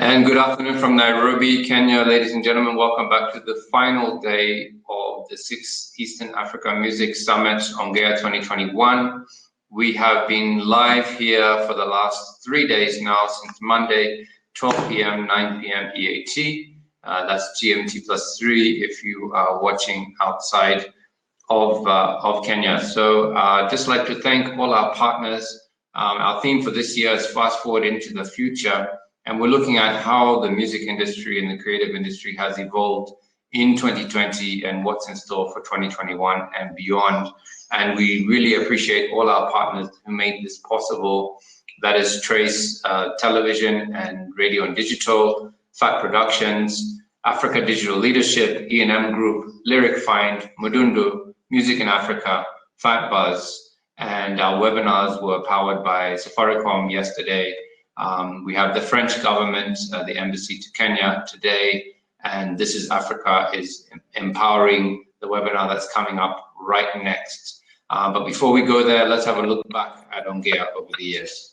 And good afternoon from Nairobi, Kenya. Ladies and gentlemen, welcome back to the final day of the 6th Eastern Africa Music Summit, ONGEA 2021. We have been live here for the last 3 days now, since Monday, 12 p.m., 9 p.m. EAT. That's GMT plus 3 if you are watching outside of Kenya. So just like to thank all our partners. Our theme for this year is Fast Forward into the Future. And we're looking at how the music industry and the creative industry has evolved in 2020 and what's in store for 2021 and beyond. And we really appreciate all our partners who made this possible. That is Trace Television and Radio and Digital, Fat Productions, Africa Digital Leadership, E&M Group, Lyric Find, Mudundu, Music in Africa, Fat Buzz, and our webinars were powered by Safaricom yesterday. We have the French government, the embassy to Kenya today, and This is Africa is empowering the webinar that's coming up right next. But before we go there, let's have a look back at ONGEA over the years.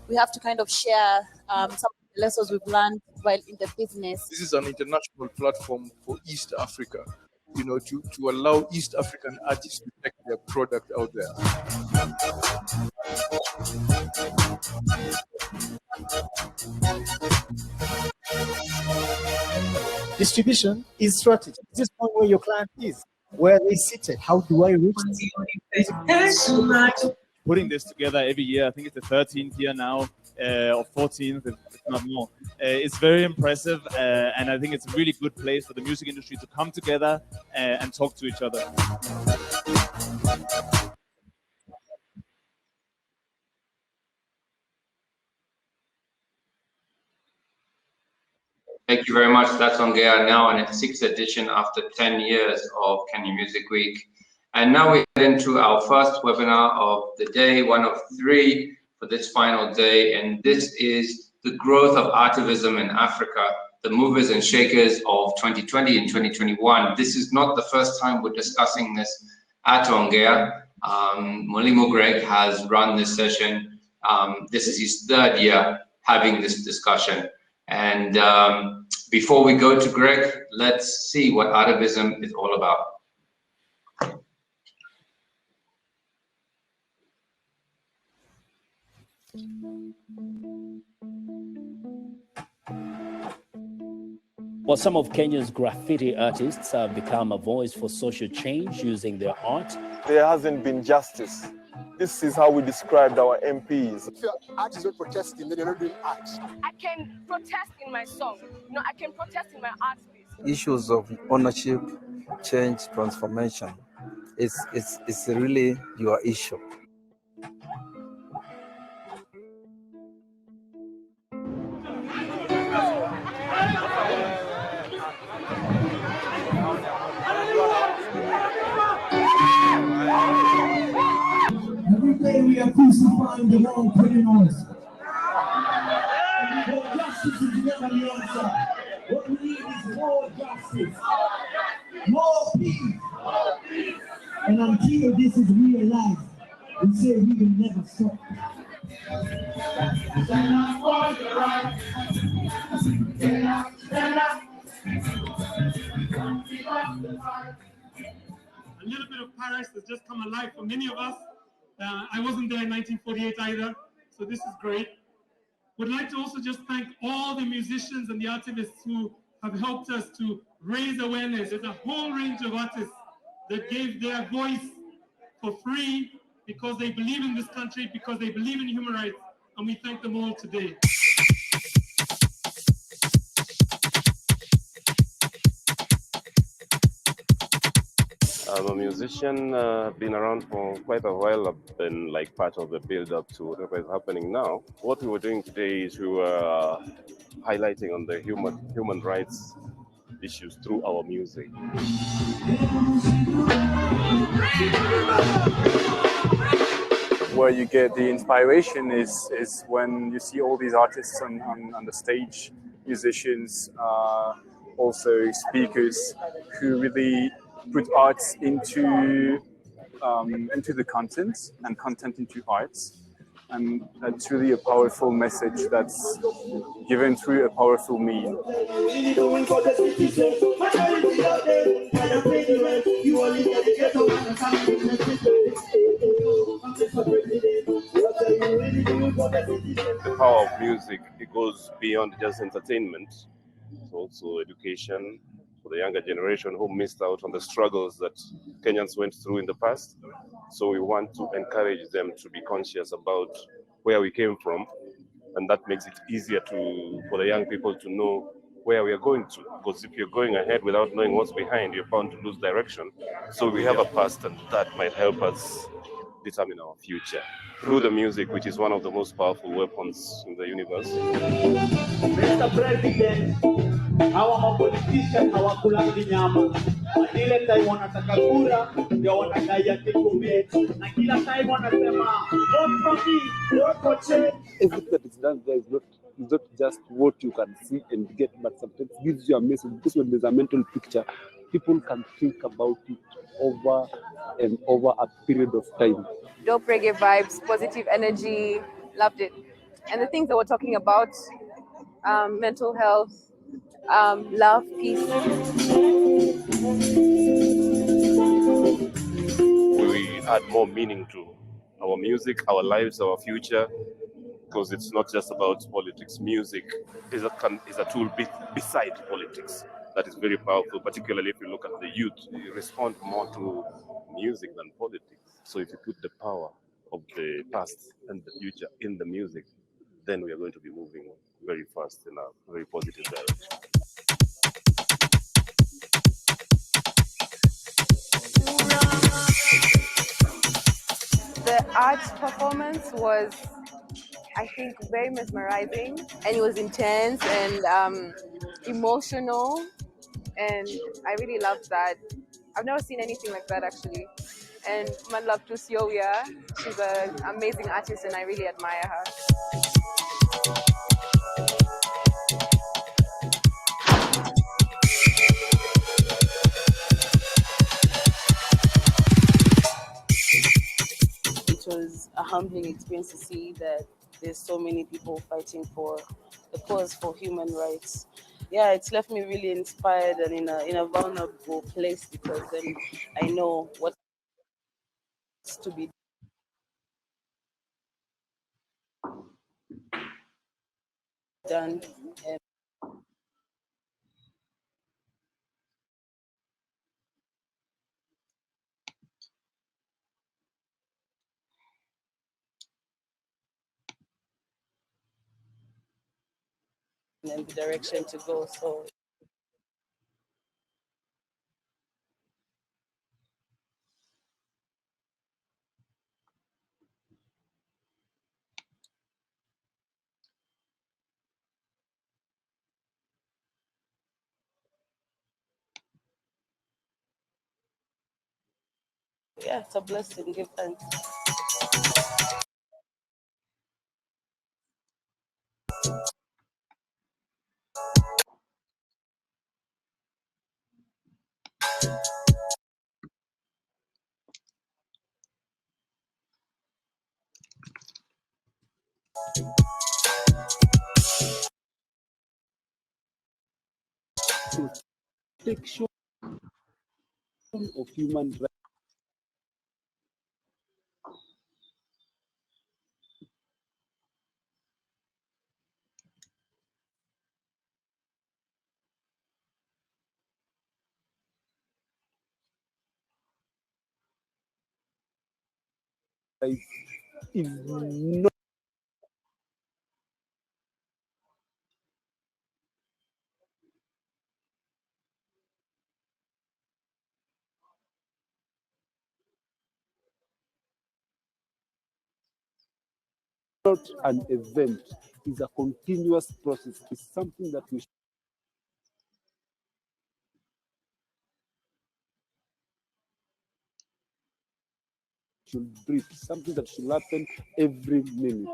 We have to kind of share some of the lessons we've learned while in the business. This is an international platform for East Africa, you know, to allow East African artists to take their product out there. Distribution is strategy. This is not where your client is, where they seated. How do I reach them? Putting this together every year, I think it's the 13th year now, or 14th, if not more. It's very impressive, and I think it's a really good place for the music industry to come together and talk to each other. Thank you very much. That's ONGEA now in its 6th edition after 10 years of Kenya Music Week. And now we get into our first webinar of the day, one of 3 for this final day. And this is the growth of Artivism in Africa, the movers and shakers of 2020 and 2021. This is not the first time we're discussing this at ONGEA. Mwalimu Greg has run this session. This is his 3rd year having this discussion. And before we go to Greg, let's see what Artivism is all about. Well, some of Kenya's graffiti artists have become a voice for social change using their art. There hasn't been justice. This is how we described our MPs. If your art is not protesting, then you're not doing art. I can protest in my song. You know, I can protest in my art piece. Issues of ownership, change, transformation. It's really your issue. Every day we are crucifying the wrong criminals. More justice is never the answer. What we need is more justice, more peace. And until this is realized, we say we will never stop. Stand up for your right. Stand up, stand up. A little bit of Paris has just come alive for many of us. I wasn't there in 1948 either, so this is great. Would like to also just thank all the musicians and the artists who have helped us to raise awareness. There's a whole range of artists that gave their voice for free because they believe in this country, because they believe in human rights, and we thank them all today. I'm a musician, been around for quite a while. I've been like part of the build-up to whatever is happening now. What we were doing today is we were highlighting on the human rights issues through our music. Where you get the inspiration is when you see all these artists on the stage, musicians, also speakers who really put arts into the content and content into arts. And it's really a powerful message that's given through a powerful meme. The power of music, it goes beyond just entertainment. It's also education for the younger generation who missed out on the struggles that Kenyans went through in the past. So we want to encourage them to be conscious about where we came from, and that makes it easier for the young people to know where we are going to. Because if you're going ahead without knowing what's behind, you're bound to lose direction. So we have a past, and that might help us determine our future through the music, which is one of the most powerful weapons in the universe. Mr. President, hawa mapolitician hawakulangi nyama. Ile time wanataka kura ndio wanadai ati kumeti. Na kila time wanasema vote for me, vote for change. Everything that is done there is not just what you can see and get, but sometimes gives you a message. Because when there's a mental picture, people can think about it over and over a period of time. Dope reggae vibes, positive energy, loved it. And the things that we're talking about, mental health, love, peace. We add more meaning to our music, our lives, our future, because it's not just about politics. Music is a tool beside politics that is very powerful, particularly if you look at the youth. You respond more to music than politics. So if you put the power of the past and the future in the music, then we are going to be moving very fast in a very positive direction. The art performance was, I think, very mesmerizing, and it was intense and emotional, and I really loved that. I've never seen anything like that, actually. And man love to Sioya. She's an amazing artist, and I really admire her. It was a humbling experience to see that there's so many people fighting for the cause for human rights. Yeah, it's left me really inspired and in a vulnerable place, because then I know what's to be done. And the direction to go. So yeah, it's a blessing. Give thanks. Protection of human rights. Is not an event, it's a continuous process. It's something that we should breathe, something that should happen every minute.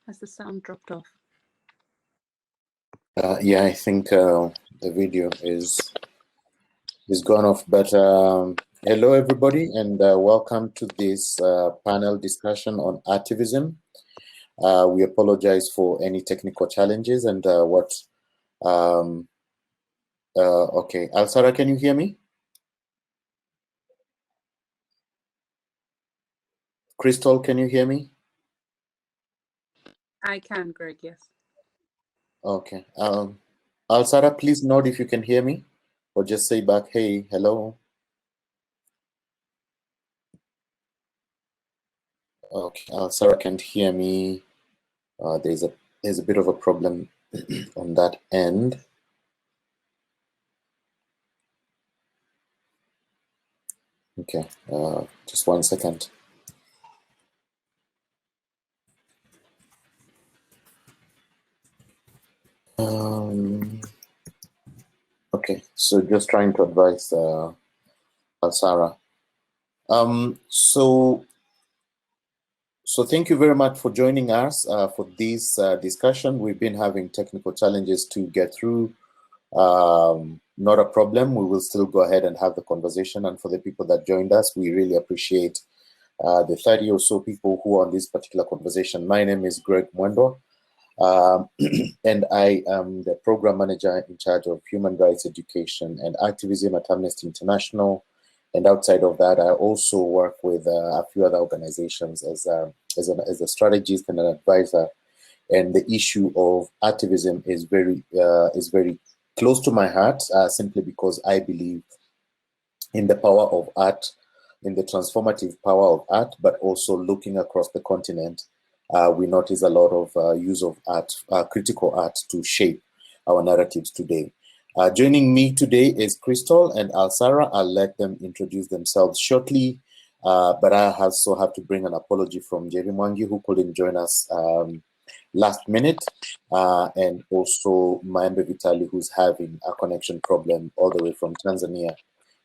Has the sound dropped off? Yeah, I think the video is gone off. But hello, everybody, and welcome to this panel discussion on Artivism. We apologize for any technical challenges and okay, Alsara, can you hear me? Crystal, can you hear me? I can, Greg, yes. Okay. Alsara, please note if you can hear me, or just say back, hey, hello. Okay, Alsara can't hear me. There's a bit of a problem on that end. Okay, just 1 second. Okay, so just trying to advise Alsara. So thank you very much for joining us for this discussion. We've been having technical challenges to get through. Not a problem. We will still go ahead and have the conversation. And for the people that joined us, we really appreciate the 30 or so people who are on this particular conversation. My name is Greg Mwendo, and I am the program manager in charge of human rights education and activism at Amnesty International. And outside of that, I also work with a few other organizations as a strategist and an advisor. And the issue of activism is very close to my heart, simply because I believe in the power of art, in the transformative power of art, but also looking across the continent, we notice a lot of use of art, critical art, to shape our narratives today. Joining me today is Crystal and Alsara. I'll let them introduce themselves shortly, but I also have to bring an apology from Jerry Mwangi, who couldn't join us last minute, and also Maembe Vitali, who's having a connection problem all the way from Tanzania.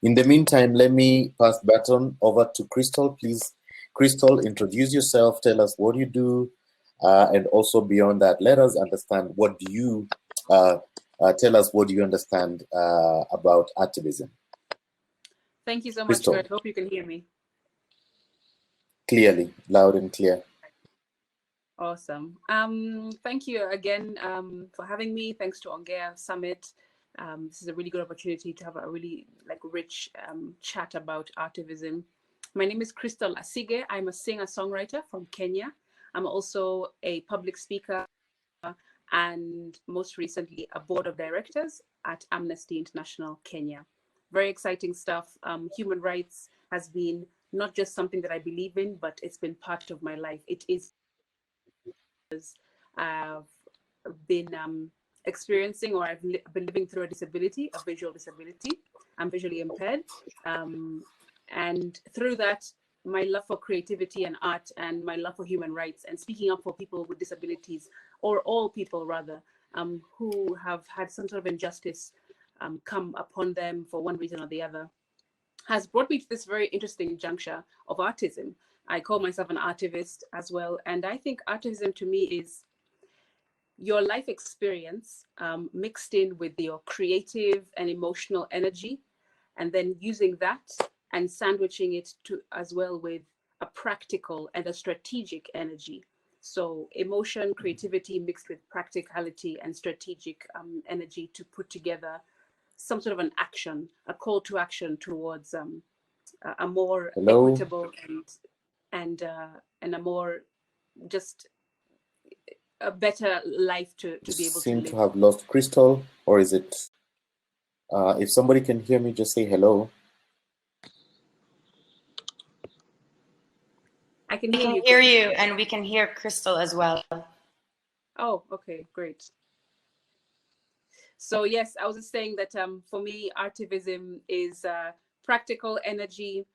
In the meantime, let me pass the baton over to Crystal. Please, Crystal, introduce yourself, tell us what you do, and also beyond that, let us understand what do you, tell us what do you understand about activism. Thank you so much, Crystal. Greg. Hope you can hear me. Clearly, loud and clear. Awesome. Thank you again for having me. Thanks to ONGEA Summit. This is a really good opportunity to have a really rich chat about Artivism. My name is Crystal Asige. I'm a singer-songwriter from Kenya. I'm also a public speaker and most recently a board of directors at Amnesty International Kenya. Very exciting stuff. Human rights has been not just something that I believe in, but it's been part of my life. It is. I've been experiencing, or I've been living through a disability, a visual disability. I'm visually impaired. And through that, my love for creativity and art and my love for human rights and speaking up for people with disabilities, or all people rather, who have had some sort of injustice come upon them for one reason or the other, has brought me to this very interesting juncture of artism. I call myself an artivist as well. And I think artivism to me is your life experience mixed in with your creative and emotional energy, and then using that and sandwiching it to as well with a practical and a strategic energy. So emotion, creativity mixed with practicality and strategic energy to put together some sort of an action, a call to action towards a more equitable and a more just a better life to be able to live. Seem to have lost Crystal, or is it? If somebody can hear me, just say hello. I can we hear can you. hear you, and we can hear Crystal as well. Oh, okay, great. So yes, I was just saying that for me, artivism is practical energy,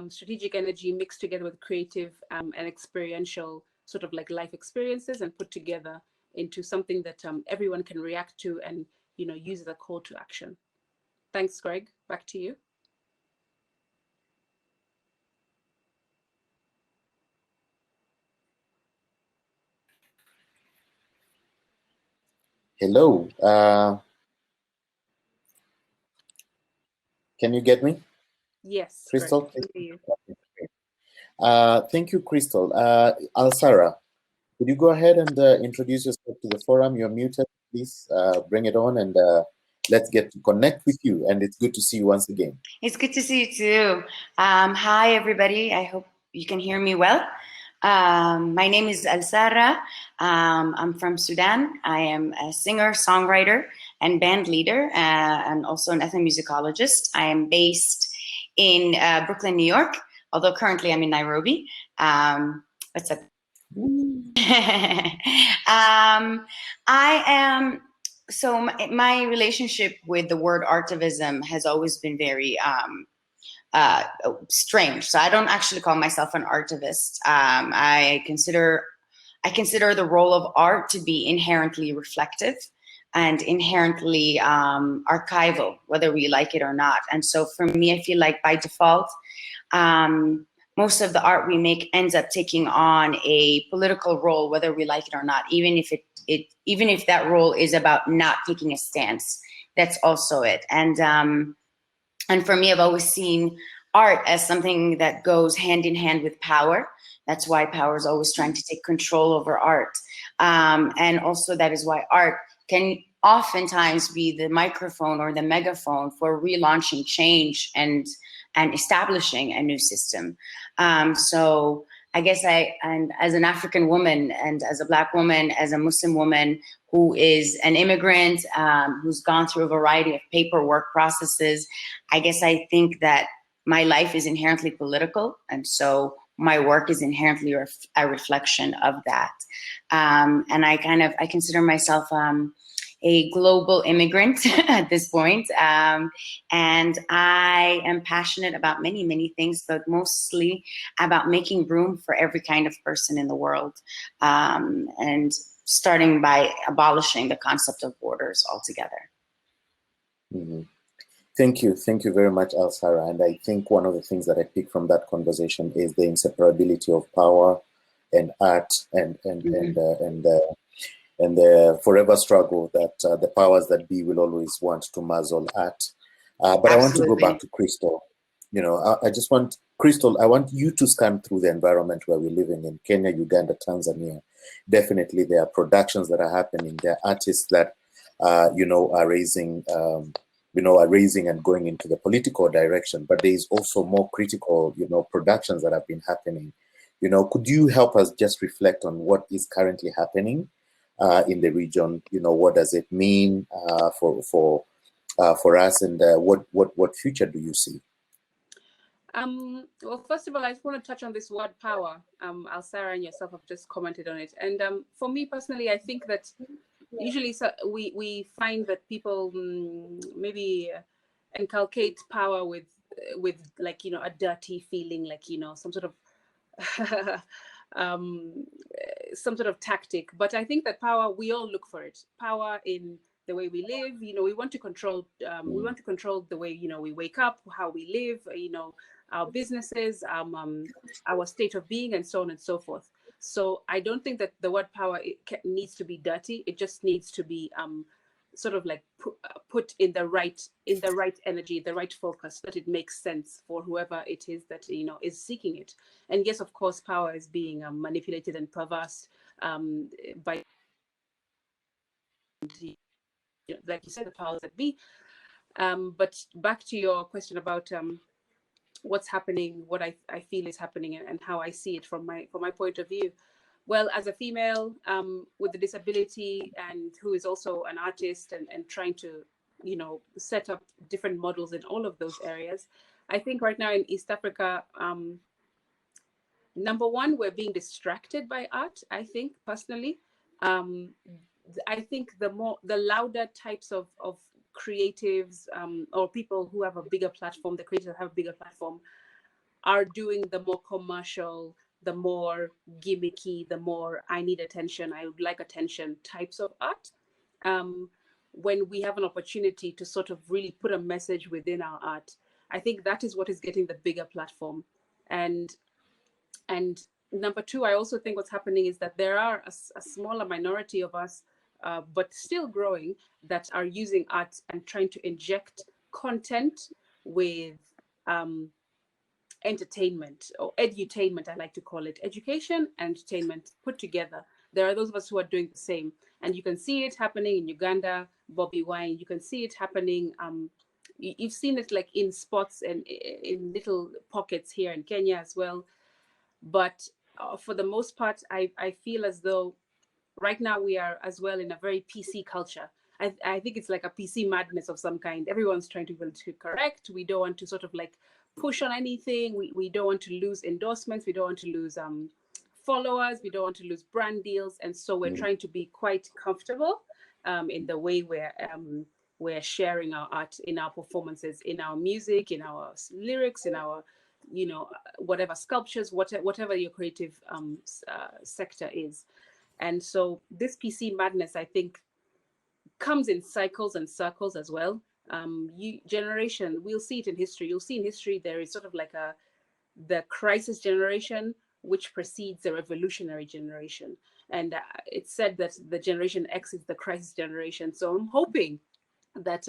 strategic energy mixed together with creative and experiential sort of like life experiences and put together into something that everyone can react to and, you know, use as a call to action. Thanks, Greg. Back to you. Hello. Can you get me? Yes, Crystal. Greg, I can hear you. Thank you, Crystal. Alsara, could you go ahead and introduce yourself to the forum? You're muted, please. Bring it on, and let's get to connect with you. And it's good to see you once again. It's good to see you too. Hi, everybody. I hope you can hear me well. My name is Alsara. I'm from Sudan. I am a singer, songwriter, and band leader, and also an ethnomusicologist. I am based in Brooklyn, New York, although currently I'm in Nairobi. What's up? I am, so my relationship with the word artivism has always been very strange. So I don't actually call myself an artivist. I consider the role of art to be inherently reflective and inherently archival, whether we like it or not. And so for me, I feel like by default, most of the art we make ends up taking on a political role, whether we like it or not, even if that role is about not taking a stance. That's also it. And for me, I've always seen art as something that goes hand in hand with power. That's why power is always trying to take control over art. And also that is why art can oftentimes be the microphone or the megaphone for relaunching change and establishing a new system. So I guess and as an African woman and as a Black woman, as a Muslim woman who is an immigrant, who's gone through a variety of paperwork processes, I guess I think that my life is inherently political. And so my work is inherently a reflection of that. And I consider myself a global immigrant at this point. And I am passionate about many, many things, but mostly about making room for every kind of person in the world. And starting by abolishing the concept of borders altogether. Mm-hmm. Thank you very much, Alsara. And I think one of the things that I pick from that conversation is the inseparability of power and art and the forever struggle that the powers that be will always want to muzzle art. But Absolutely. I want to go back to Crystal. You know, I just want, Crystal, I want you to scan through the environment where we're living in Kenya, Uganda, Tanzania. Definitely there are productions that are happening. There are artists that, are raising and going into the political direction, but there is also more critical, productions that have been happening. Could you help us just reflect on what is currently happening in the region? What does it mean for us, and what future do you see? Well, first of all, I just want to touch on this word power. Alsara and yourself have just commented on it. And for me personally, I think that usually we find that people maybe inculcate power with like, you know, a dirty feeling, like, you know, some sort of some sort of tactic. But I think that power, we all look for it. Power in the way we live, you know, we want to control the way, you know, we wake up, how we live, you know, our businesses, our state of being, and so on and so forth. So I don't think that the word power needs to be dirty. It just needs to be sort of like put in the right energy, the right focus, that it makes sense for whoever it is that, you know, is seeking it. And yes, of course, power is being manipulated and perverse by, you know, like you said, the powers that be. But back to your question about what's happening, what I feel is happening, and how I see it from my point of view. Well, as a female with a disability, and who is also an artist, and trying to, you know, set up different models in all of those areas, I think right now in East Africa, number one, we're being distracted by art. I think personally, I think the louder types of creatives or people who have a bigger platform, the creators have a bigger platform, are doing the more commercial, the more gimmicky, the more I need attention, I would like attention types of art. When we have an opportunity to sort of really put a message within our art, I think that is what is getting the bigger platform. And number two, I also think what's happening is that there are a smaller minority of us, but still growing, that are using art and trying to inject content with entertainment or edutainment, I like to call it. Education and entertainment put together. There are those of us who are doing the same. And you can see it happening in Uganda, Bobby Wine. You can see it happening. You've seen it like in spots and in little pockets here in Kenya as well. But for the most part, I feel as though right now we are as well in a very PC culture. I think it's like a PC madness of some kind. Everyone's trying to be correct. We don't want to sort of like push on anything. We don't want to lose endorsements. We don't want to lose followers. We don't want to lose brand deals. And so we're trying to be quite comfortable in the way we're sharing our art in our performances, in our music, in our lyrics, in our, you know, whatever sculptures, whatever your creative sector is. And so this PC madness, I think, comes in cycles and circles as well. Generation, we'll see it in history. You'll see in history there is sort of like the crisis generation, which precedes the revolutionary generation. And it's said that the Generation X is the crisis generation. So I'm hoping that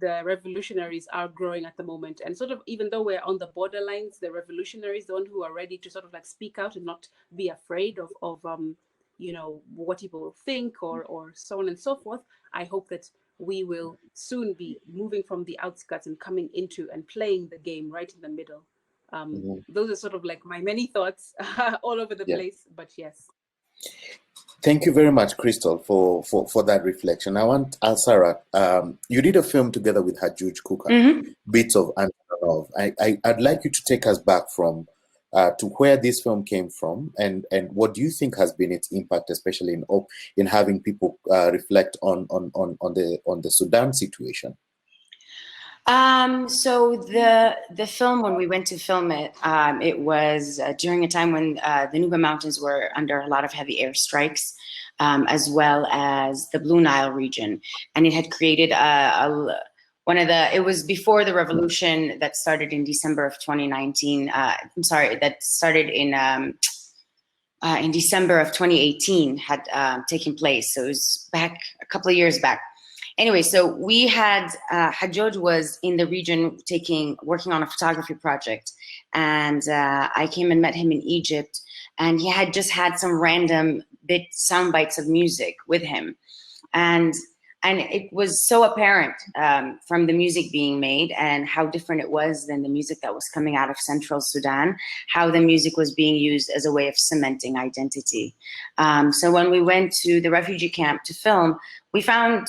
the revolutionaries are growing at the moment, and sort of, even though we're on the borderlines, the revolutionaries, the ones who are ready to sort of like speak out and not be afraid of you know, what people will think or so on and so forth. I hope that we will soon be moving from the outskirts and coming into and playing the game right in the middle. Those are sort of like my many thoughts all over the place, but yes. Thank you very much, Crystal, for that reflection. I want Sarah, you did a film together with Hajuj Kuka, Bits of Love. I'd like you to take us back from to where this film came from, and what do you think has been its impact, especially in having people reflect on the Sudan situation. So the film, when we went to film it, it was during a time when the Nuba Mountains were under a lot of heavy airstrikes, as well as the Blue Nile region, and it had created it was before the revolution that started in December of 2019. That started in December of 2018 had taken place. So it was back a couple of years back. Anyway, so we had, Hajjoj was in the region working on a photography project. And I came and met him in Egypt, and he had just had some random sound bites of music with him. And it was so apparent from the music being made and how different it was than the music that was coming out of Central Sudan, how the music was being used as a way of cementing identity. So when we went to the refugee camp to film, we found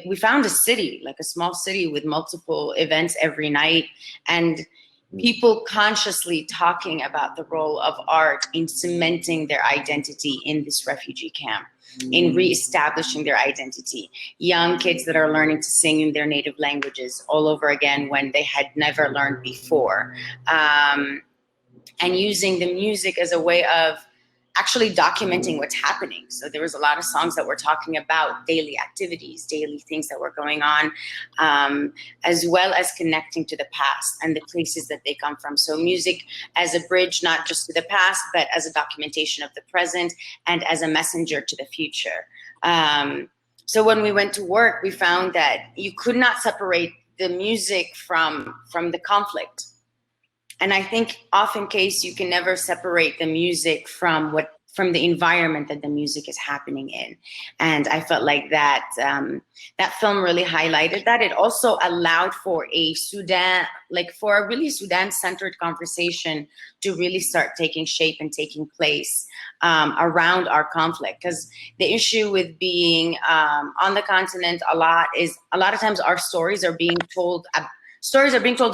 we found a city, like a small city with multiple events every night. And people consciously talking about the role of art in cementing their identity in this refugee camp, in reestablishing their identity. Young kids that are learning to sing in their native languages all over again when they had never learned before. And using the music as a way of actually documenting what's happening. So there was a lot of songs that were talking about daily activities, daily things that were going on, as well as connecting to the past and the places that they come from. So music as a bridge, not just to the past, but as a documentation of the present and as a messenger to the future. So when we went to work, we found that you could not separate the music from the conflict. And I think often case you can never separate the music from the environment that the music is happening in. And I felt like that that film really highlighted that. It also allowed for a really Sudan-centered conversation to really start taking shape and taking place around our conflict. Because the issue with being on the continent a lot of times our stories are being told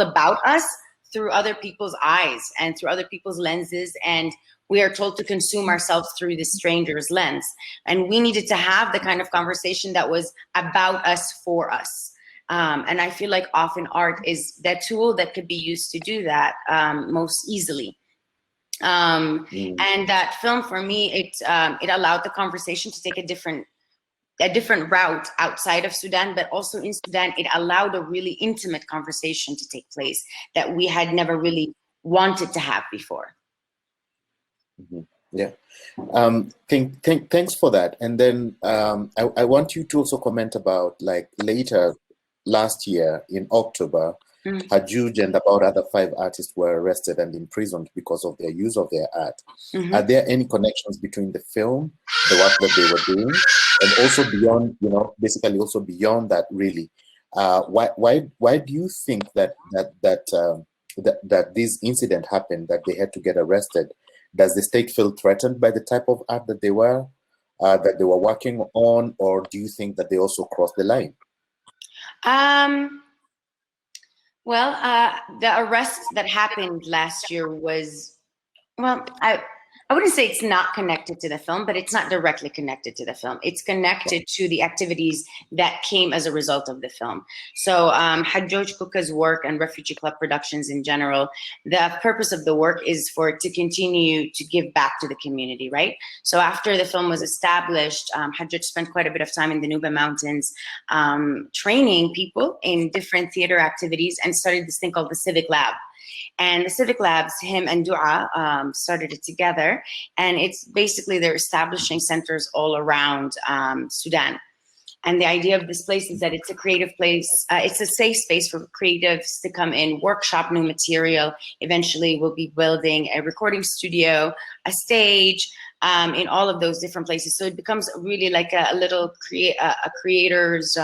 about us through other people's eyes and through other people's lenses, and we are told to consume ourselves through the stranger's lens. And we needed to have the kind of conversation that was about us, for us. And I feel like often art is that tool that could be used to do that most easily. And that film, for me, it allowed the conversation to take a different route outside of Sudan, but also in Sudan, it allowed a really intimate conversation to take place that we had never really wanted to have before. Yeah. Thanks for that. And then I want you to also comment about, like, later last year in October, Hajuj and about other 5 artists were arrested and imprisoned because of their use of their art. Are there any connections between the film, the work that they were doing, and also beyond, basically also beyond that, really? Why do you think that this incident happened, that they had to get arrested? Does the state feel threatened by the type of art that they were working on, or do you think that they also crossed the line? Well, the arrest that happened last year was, I wouldn't say it's not connected to the film, but it's not directly connected to the film. It's connected to the activities that came as a result of the film. So Hajjoj Kuka's work and Refugee Club Productions in general, the purpose of the work is for it to continue to give back to the community, right? So after the film was established, Hajjoj spent quite a bit of time in the Nuba Mountains training people in different theater activities and started this thing called the Civic Lab. And the Civic Labs, him and Dua started it together. And it's basically they're establishing centers all around Sudan. And the idea of this place is that it's a creative place. It's a safe space for creatives to come in, workshop new material. Eventually, we'll be building a recording studio, a stage, in all of those different places. So it becomes really like a little creator's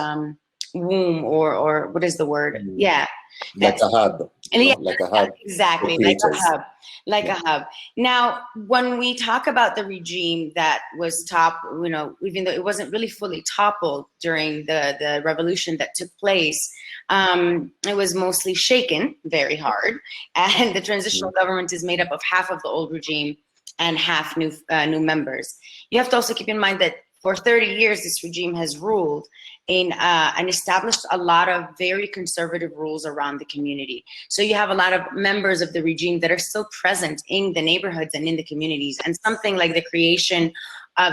womb, or what is the word? Yeah. Like a hub. Like a hub. Exactly, like a hub. Like a hub. Now, when we talk about the regime that was even though it wasn't really fully toppled during the revolution that took place, it was mostly shaken very hard. And the transitional government is made up of half of the old regime and half new members. You have to also keep in mind that for 30 years, this regime has ruled and established a lot of very conservative rules around the community. So you have a lot of members of the regime that are still present in the neighborhoods and in the communities. And something like the creation of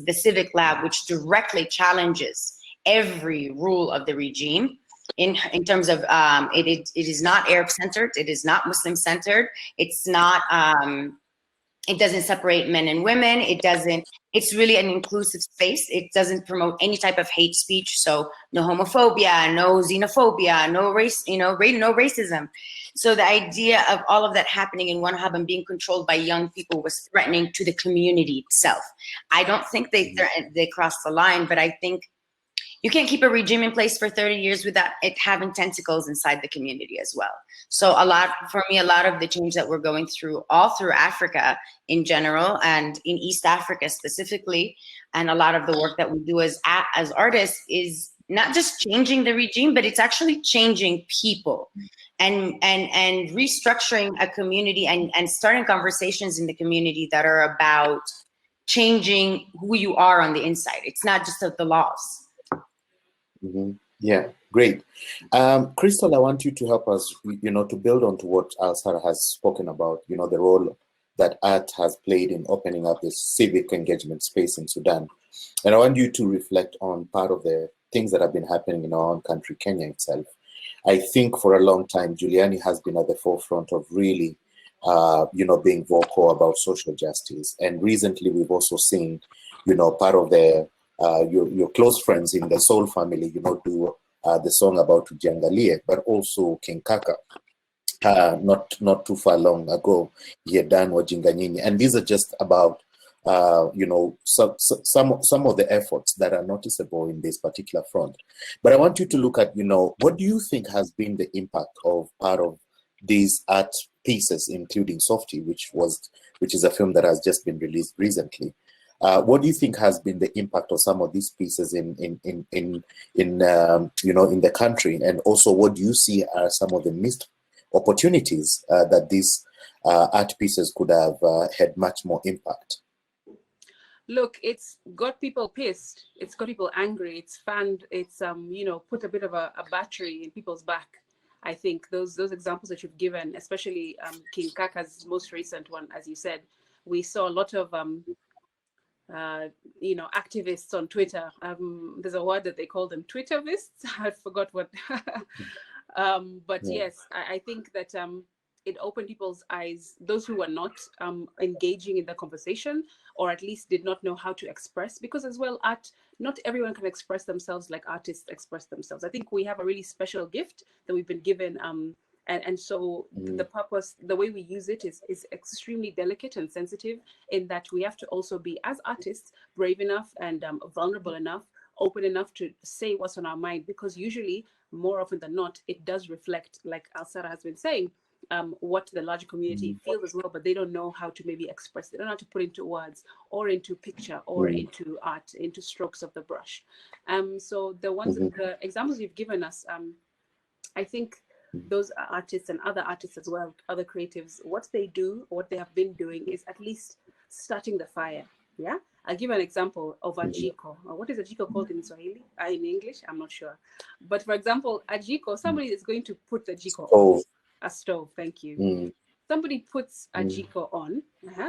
the Civic Lab, which directly challenges every rule of the regime, in terms of it is not Arab-centered, it is not Muslim-centered, it's not it doesn't separate men and women. It's really an inclusive space. It doesn't promote any type of hate speech. So no homophobia, no xenophobia, no race, no racism. So the idea of all of that happening in one hub and being controlled by young people was threatening to the community itself. I don't think they crossed the line, but I think you can't keep a regime in place for 30 years without it having tentacles inside the community as well. So for me, a lot of the change that we're going through all through Africa in general and in East Africa specifically, and a lot of the work that we do as artists is not just changing the regime, but it's actually changing people and restructuring a community and starting conversations in the community that are about changing who you are on the inside. It's not just the laws. Mm-hmm. Yeah, great. Crystal, I want you to help us, to build on to what Al-Sara has spoken about, the role that art has played in opening up this civic engagement space in Sudan. And I want you to reflect on part of the things that have been happening in our own country, Kenya itself. I think for a long time, Juliani has been at the forefront of really, being vocal about social justice. And recently, we've also seen, part of the your close friends in the Soul family, do the song about Ujiangalie, but also King Kaka. Not too far long ago, he had done Wajinga Nyinyi, and these are just about some of the efforts that are noticeable in this particular front. But I want you to look at what do you think has been the impact of part of these art pieces, including Softy, which is a film that has just been released recently. What do you think has been the impact of some of these pieces in the country, and also what do you see are some of the missed opportunities that these art pieces could have had much more impact? Look, it's got people pissed. It's got people angry. It's fanned. It's put a bit of a battery in people's back. I think those examples that you've given, especially King Kaka's most recent one, as you said, we saw a lot of activists on Twitter. There's a word that they call them, Twitterists. I forgot what. But yeah. Yes, I think that it opened people's eyes, those who were not engaging in the conversation, or at least did not know how to express, because as well, art, not everyone can express themselves like artists express themselves. I think we have a really special gift that we've been given, and so the purpose, the way we use it is extremely delicate and sensitive, in that we have to also be, as artists, brave enough and vulnerable enough, open enough to say what's on our mind, because usually, more often than not, it does reflect, like Al-Sara has been saying, what the larger community feels as well, but they don't know how to maybe express. They don't know how to put into words or into picture or into art, into strokes of the brush. So the examples you've given us, I think those artists and other artists as well, other creatives, what they do, what they have been doing is at least starting the fire. Yeah, I'll give an example of a jiko. What is a jiko called in Swahili? In English, I'm not sure. But for example, a jiko, somebody is going to put the jiko on. A stove, thank you. Somebody puts a jiko on,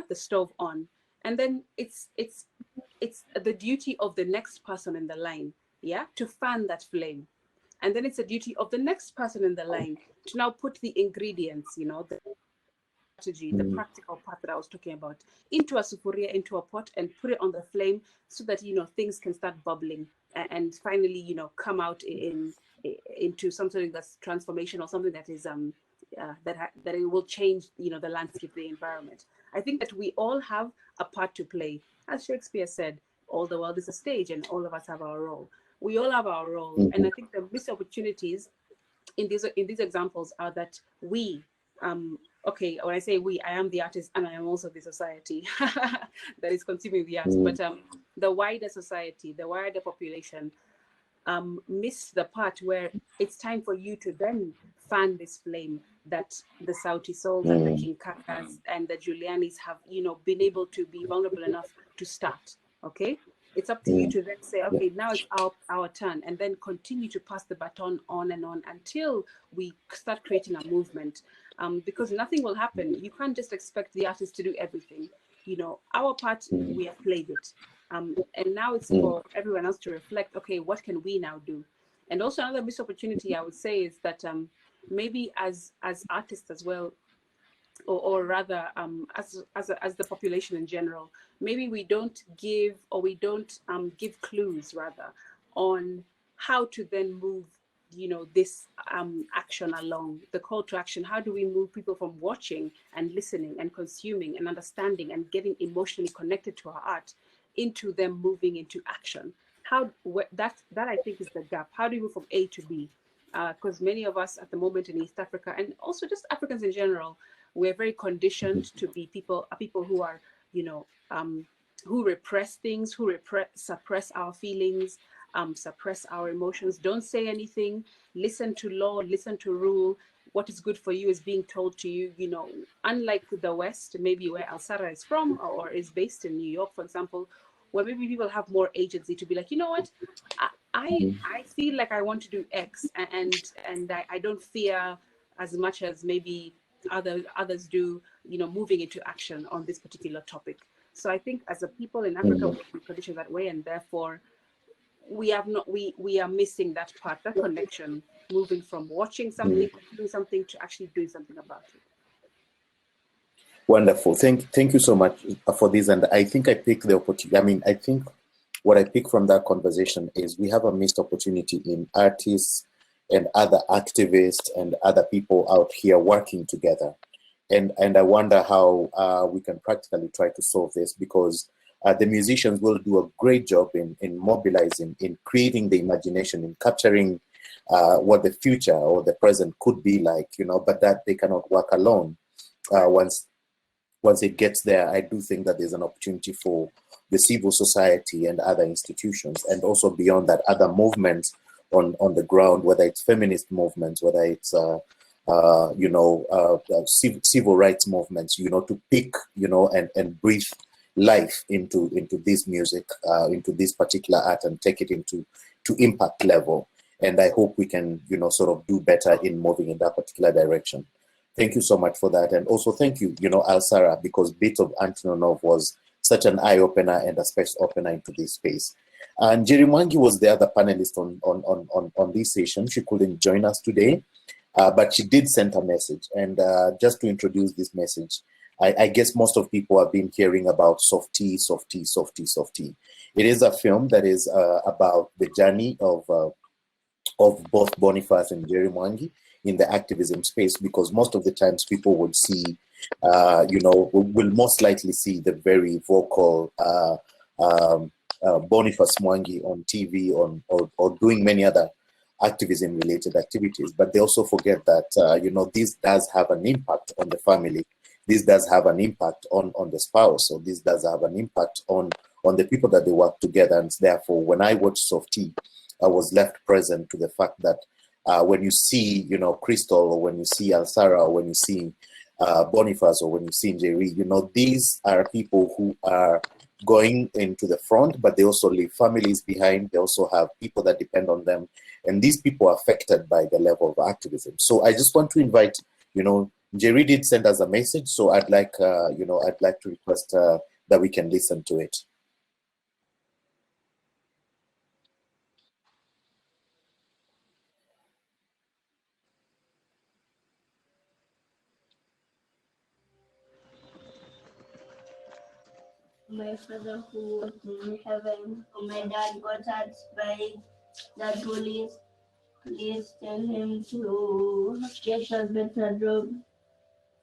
the stove on, and then it's the duty of the next person in the line, to fan that flame. And then it's the duty of the next person in the line to now put the ingredients, the strategy, the practical part that I was talking about, into a sufuria, into a pot, and put it on the flame so that, things can start bubbling and finally, come out into something that's transformational, something that is that it will change, the landscape, the environment. I think that we all have a part to play. As Shakespeare said, all the world is a stage and all of us have our role. We all have our role. And I think the missed opportunities in these examples are that we, okay, when I say we, I am the artist and I am also the society that is consuming the arts, but the wider society, the wider population, miss the part where it's time for you to then fan this flame that the Sauti Souls and the King Kakas and the Giulianis have, been able to be vulnerable enough to start. Okay, it's up to you to then say, okay, now it's our turn, and then continue to pass the baton on and on until we start creating a movement. Because nothing will happen. You can't just expect the artists to do everything. Our part, we have played it. And now it's for everyone else to reflect, okay, what can we now do? And also another missed opportunity I would say is that maybe as artists as well, or rather as the population in general, maybe we don't give, or we don't give clues rather on how to then move this action along, the call to action. How do we move people from watching and listening and consuming and understanding and getting emotionally connected to our art into them moving into action? That I think is the gap. How do we move from A to B? Because many of us at the moment in East Africa, and also just Africans in general, we're very conditioned to be people who are, who repress things, who suppress our feelings, suppress our emotions, don't say anything, listen to law, listen to rule, what is good for you is being told to you, you know, unlike the West, maybe where Alsara is from or is based in New York, for example, where maybe people have more agency to be like, you know what, I feel like I want to do X, and I don't fear as much as maybe others do, you know, moving into action on this particular topic. So I think as a people in Africa, we're conditioned that way, and therefore we are missing that part, that connection, moving from watching something, doing something, to actually doing something about it. Wonderful. Thank you so much for this. And I think I picked the opportunity. I mean, I think what I pick from that conversation is we have a missed opportunity in artists and other activists and other people out here working together. And I wonder how we can practically try to solve this, because the musicians will do a great job in mobilizing, in creating the imagination, in capturing what the future or the present could be like, you know, but that they cannot work alone. Once it gets there, I do think that there's an opportunity for the civil society and other institutions, and also beyond that, other movements on the ground, whether it's feminist movements, whether it's civil rights movements, you know, to pick, you know, and breathe life into this music, into this particular art, and take it to impact level. And I hope we can, you know, sort of do better in moving in that particular direction. Thank you so much for that. And also thank you, you know, Alsara, because Bit of Antonov was such an eye-opener and a space opener into this space. And Jerry Mwangi was the other panelist on this session. She couldn't join us today, but she did send a message. And just to introduce this message, I guess most of people have been hearing about Softy. It is a film that is about the journey of both Boniface and Jerry Mwangi in the activism space, because most of the times people would see, will most likely see the very vocal Boniface Mwangi on TV or doing many other activism-related activities. But they also forget that, this does have an impact on the family. This does have an impact on the spouse. So this does have an impact on the people that they work together. And therefore, when I watched Softy, I was left present to the fact that when you see, Crystal, or when you see Alsara, or when you see Boniface, or when you see Jerry, these are people who are going into the front, but they also leave families behind. They also have people that depend on them. And these people are affected by the level of activism. So I just want to invite, Jerry did send us a message. So I'd like, I'd like to request that we can listen to it. My father who was in heaven, my dad got hurt by the police. Please tell him to get a better job.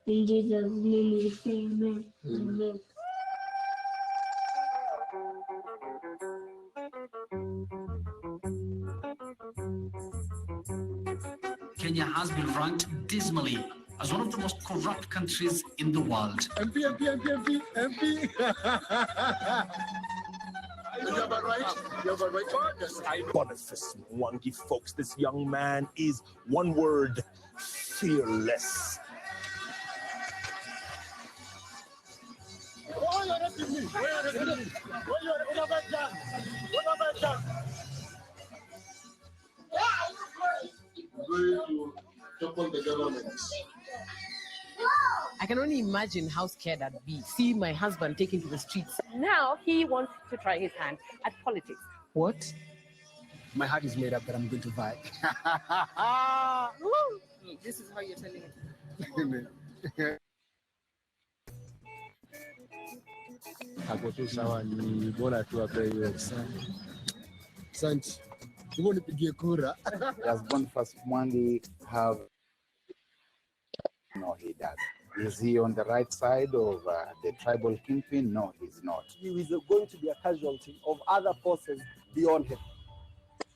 In Jesus' name we say amen. Amen. Kenya has been ranked dismally as one of the most corrupt countries in the world. MP. You have a right. You have a right. Yes. Boniface Mwangi, folks. This young man is, one word, fearless. Why are you arresting me? Why are you arresting me? What have I done? What have I done? Going to topple the government. I can only imagine how scared I'd be. See my husband taken to the streets. Now he wants to try his hand at politics. What? My heart is made up that I'm going to vie. This is how you're telling it. Hapo tu sawa, ni bora tu ape hiyo. Asante. Hebu nipigie kura. Does Boniface Mwangi have? No, he doesn't. Is he on the right side of the tribal kingpin? No, he's not. He is going to be a casualty of other forces beyond him.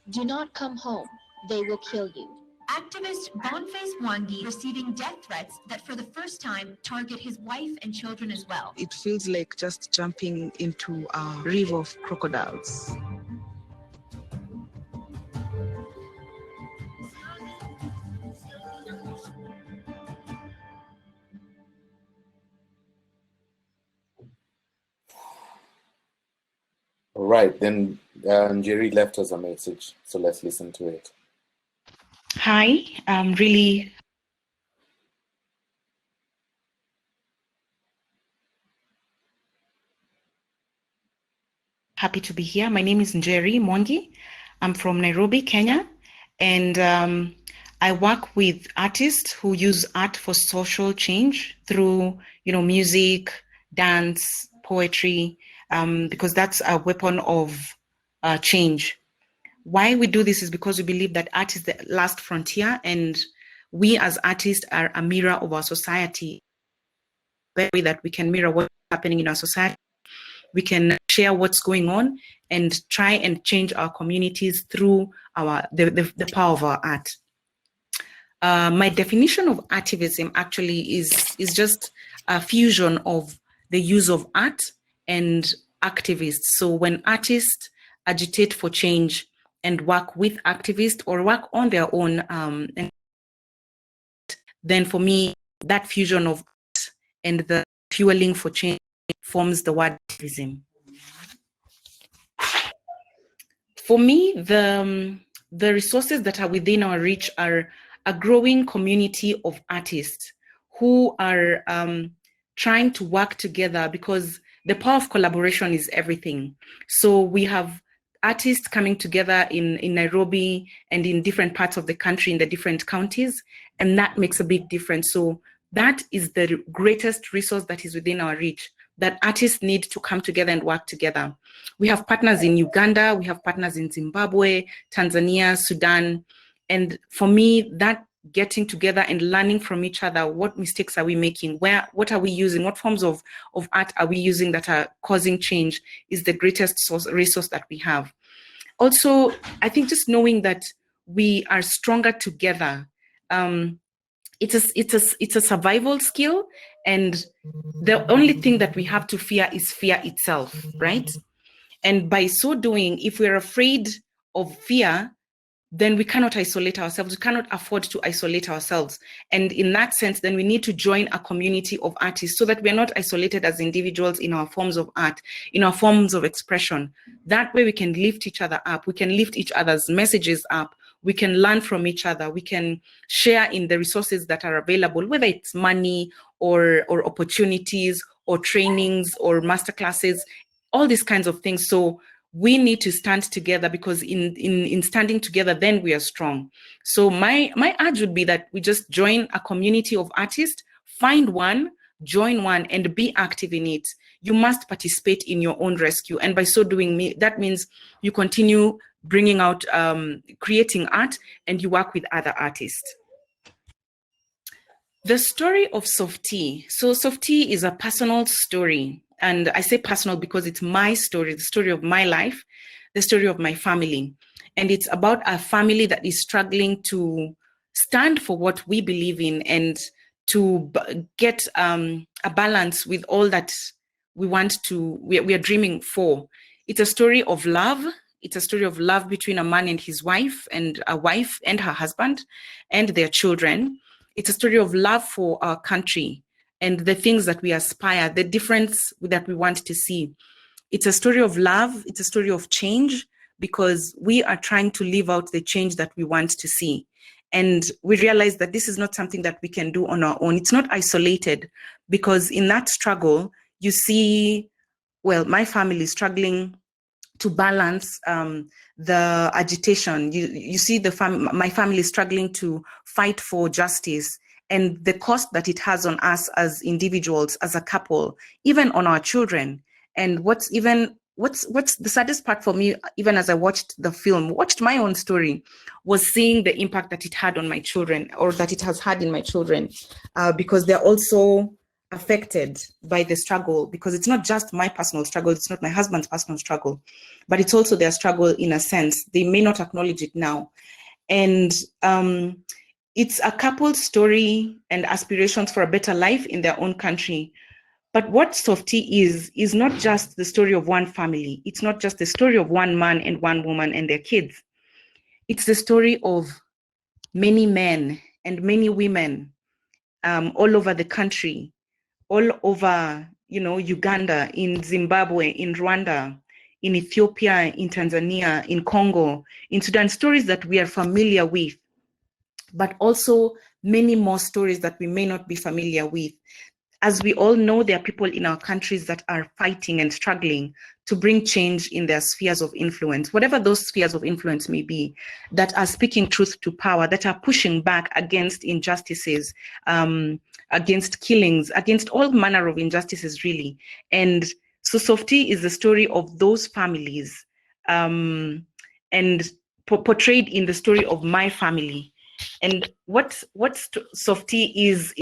Do not come home. They will kill you. Activist Boniface Mwangi receiving death threats that for the first time target his wife and children as well. It feels like just jumping into a river of crocodiles. right, then Jerry left us a message, so let's listen to it. Hi, I'm really happy to be here. My name is Njeri Mwangi. I'm from Nairobi, Kenya, and I work with artists who use art for social change through, music, dance, poetry, because that's a weapon of change. Why we do this is because we believe that art is the last frontier, and we as artists are a mirror of our society. The way that we can mirror what's happening in our society, we can share what's going on and try and change our communities through the power of our art. My definition of Artivism actually is just a fusion of the use of art and activists. So when artists agitate for change and work with activists or work on their own, then for me, that fusion of art and the fueling for change forms the word activism. For me, the resources that are within our reach are a growing community of artists who are trying to work together, because the power of collaboration is everything. So we have artists coming together in Nairobi and in different parts of the country, in the different counties, and that makes a big difference. So that is the greatest resource that is within our reach, that artists need to come together and work together. We have partners in Uganda, we have partners in Zimbabwe, Tanzania, Sudan. And for me, that getting together and learning from each other, what mistakes are we making? What are we using? What forms of art are we using that are causing change is the greatest resource that we have. Also, I think just knowing that we are stronger together, it's a survival skill, and the only thing that we have to fear is fear itself, right? And by so doing, if we're afraid of fear, then we cannot isolate ourselves. We cannot afford to isolate ourselves. And in that sense, then we need to join a community of artists so that we're not isolated as individuals in our forms of art, in our forms of expression. That way we can lift each other up. We can lift each other's messages up. We can learn from each other. We can share in the resources that are available, whether it's money or opportunities or trainings or masterclasses, all these kinds of things. So we need to stand together, because in standing together, then we are strong. So my urge would be that we just join a community of artists, find one, join one, and be active in it. You must participate in your own rescue. And by so doing, that means you continue bringing out, creating art, and you work with other artists. The story of Softy. So Softy is a personal story. And I say personal because it's my story, the story of my life, the story of my family. And it's about a family that is struggling to stand for what we believe in and to get a balance with all that we are dreaming for. It's a story of love. It's a story of love between a man and his wife, and a wife and her husband and their children. It's a story of love for our country and the things that we aspire, the difference that we want to see. It's a story of love. It's a story of change, because we are trying to live out the change that we want to see. And we realize that this is not something that we can do on our own. It's not isolated, because in that struggle, you see, well, my family is struggling to balance the agitation. You see my family is struggling to fight for justice, and the cost that it has on us as individuals, as a couple, even on our children. And what's the saddest part for me, even as I watched my own story, was seeing the impact that it had on my children, or that it has had in my children, because they're also affected by the struggle, because it's not just my personal struggle, it's not my husband's personal struggle, but it's also their struggle in a sense. They may not acknowledge it now. And it's a couple's story and aspirations for a better life in their own country. But what Softy is not just the story of one family. It's not just the story of one man and one woman and their kids. It's the story of many men and many women all over the country, all over, Uganda, in Zimbabwe, in Rwanda, in Ethiopia, in Tanzania, in Congo, in Sudan, stories that we are familiar with, but also many more stories that we may not be familiar with. As we all know, there are people in our countries that are fighting and struggling to bring change in their spheres of influence, whatever those spheres of influence may be, that are speaking truth to power, that are pushing back against injustices, against killings, against all manner of injustices, really. And so Softie is the story of those families, and portrayed in the story of my family. And what Softie is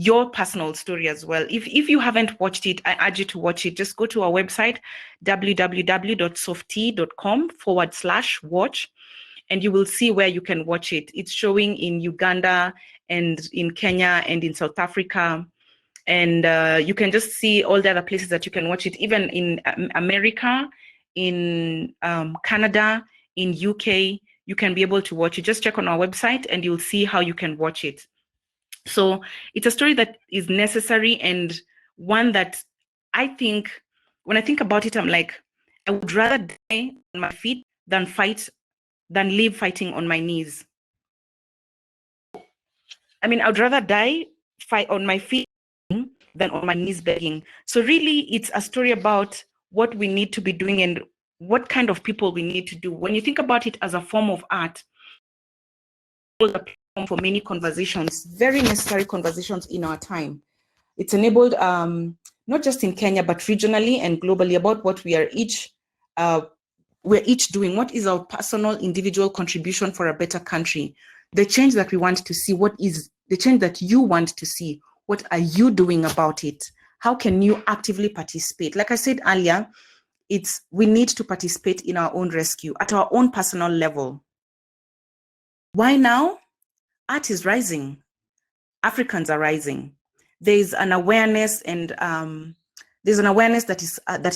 your personal story as well. If you haven't watched it, I urge you to watch it. Just go to our website, www.softie.com/watch, and you will see where you can watch it. It's showing in Uganda and in Kenya and in South Africa. And you can just see all the other places that you can watch it, even in America, in Canada, in UK, you can be able to watch it. Just check on our website and you'll see how you can watch it. So it's a story that is necessary, and one that I think, when I think about it, I'm like, I would rather die on my feet than live fighting on my knees. I mean, I would rather fight on my feet than on my knees begging. So really, it's a story about what we need to be doing and what kind of people we need to do. When you think about it as a form of art, for many conversations, very necessary conversations in our time. It's enabled not just in Kenya, but regionally and globally, about what we are each doing. What is our personal, individual contribution for a better country? The change that we want to see, what is the change that you want to see? What are you doing about it? How can you actively participate? Like I said earlier, we need to participate in our own rescue at our own personal level. Why now? Art is rising. Africans are rising. There's an awareness, and there's an awareness that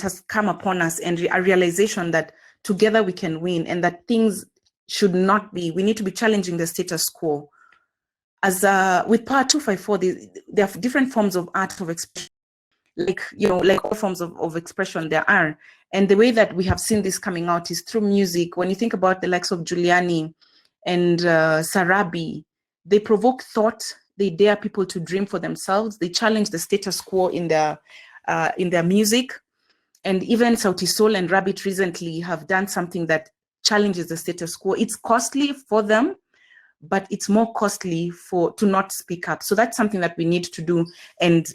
has come upon us, and a realization that together we can win, and that things should not be. We need to be challenging the status quo. As with Power 254, there are different forms of art of expression, like all forms of expression there are. And the way that we have seen this coming out is through music. When you think about the likes of Giuliani and Sarabi, they provoke thought. They dare people to dream for themselves. They challenge the status quo in their music. And even Sauti Sol and Rabbit recently have done something that challenges the status quo. It's costly for them, but it's more costly to not speak up. So that's something that we need to do and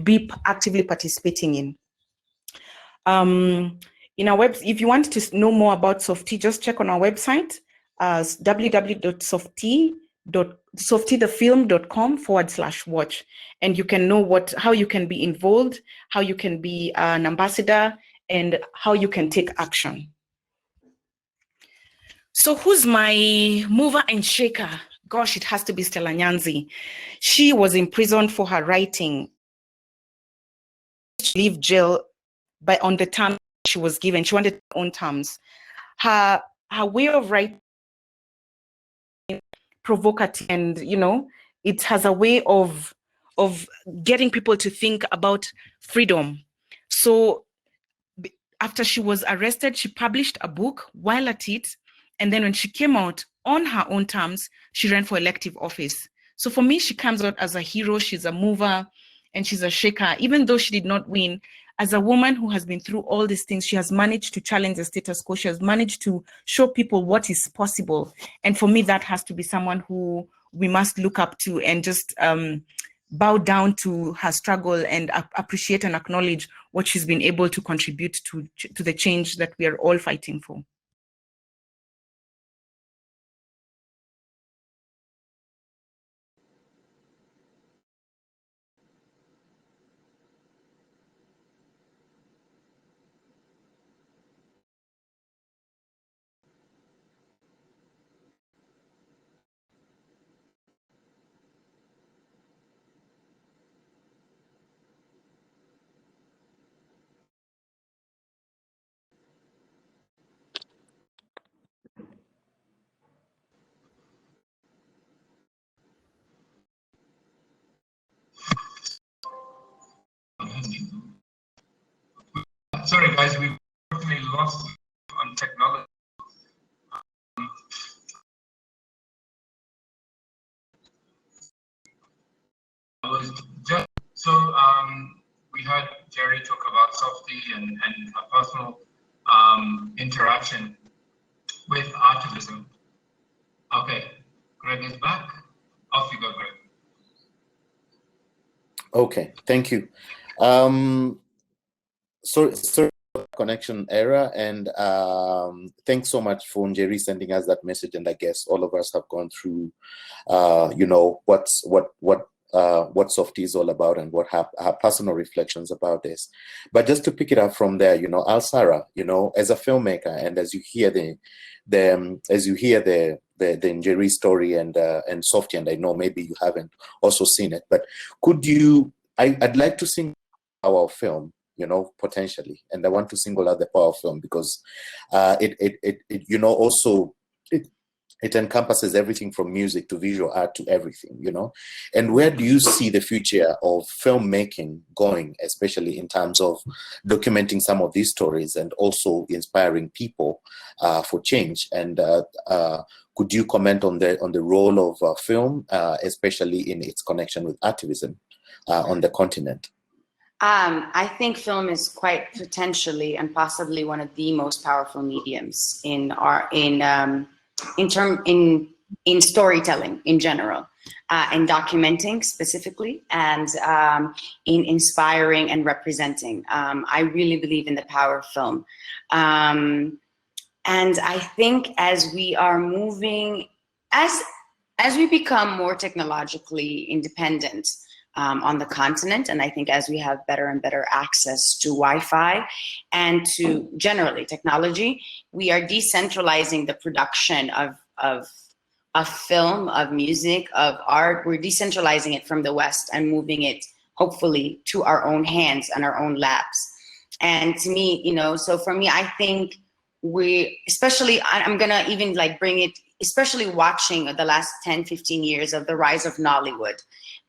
be actively participating in. In our website, if you want to know more about Softie, just check on our website, www.softiethefilm.com/watch, and you can know how you can be involved, how you can be an ambassador, and how you can take action. So who's my mover and shaker? Gosh, it has to be Stella Nyanzi. She was imprisoned for her writing. She leave jail on the terms she was given. She wanted her own terms. Her way of writing, provocative, and it has a way of getting people to think about freedom. So after she was arrested, she published a book while at it, and then when she came out on her own terms, she ran for elective office. So for me, she comes out as a hero. She's a mover and she's a shaker. Even though she did not win, as a woman who has been through all these things, she has managed to challenge the status quo. She has managed to show people what is possible. And for me, that has to be someone who we must look up to and just bow down to her struggle and appreciate and acknowledge what she's been able to contribute to the change that we are all fighting for. Sorry guys, we unfortunately and a personal interaction with Artivism. Okay, Greg is back. Off you go, Greg. Okay, thank you. Sorry connection error, and thanks so much for Njeri sending us that message. And I guess all of us have gone through, you know, what Softy is all about and what her personal reflections about this. But just to pick it up from there, you know, Alsara, you know, as a filmmaker, and as you hear the Njeri story and Softy, and I know maybe you haven't also seen it, but could you? I'd like to sing our film, you know, potentially, and I want to single out the power of film because it you know, also it encompasses everything from music to visual art to everything, you know. And where do you see the future of filmmaking going, especially in terms of documenting some of these stories and also inspiring people for change? And could you comment on the role of film, especially in its connection with activism on the continent? I think film is quite potentially and possibly one of the most powerful mediums in storytelling in general, in documenting specifically, and in inspiring and representing. I really believe in the power of film. And I think as we are moving, as we become more technologically independent, on the continent, and I think as we have better and better access to Wi-Fi and to generally technology, we are decentralizing the production of film, of music, of art. We're decentralizing it from the West and moving it hopefully to our own hands and our own labs. And to me, you know, so for me, I think especially, I'm gonna even like bring it, especially watching the last 10, 15 years of the rise of Nollywood,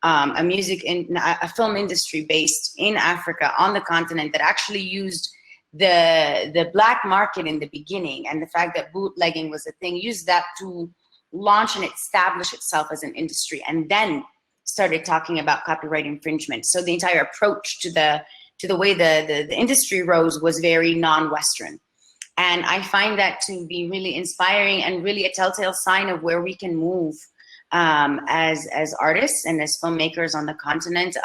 a film industry based in Africa on the continent that actually used the black market in the beginning, and the fact that bootlegging was a thing, used that to launch and establish itself as an industry, and then started talking about copyright infringement. So the entire approach to the way the industry rose was very non-Western. And I find that to be really inspiring and really a telltale sign of where we can move as artists and as filmmakers on the continent,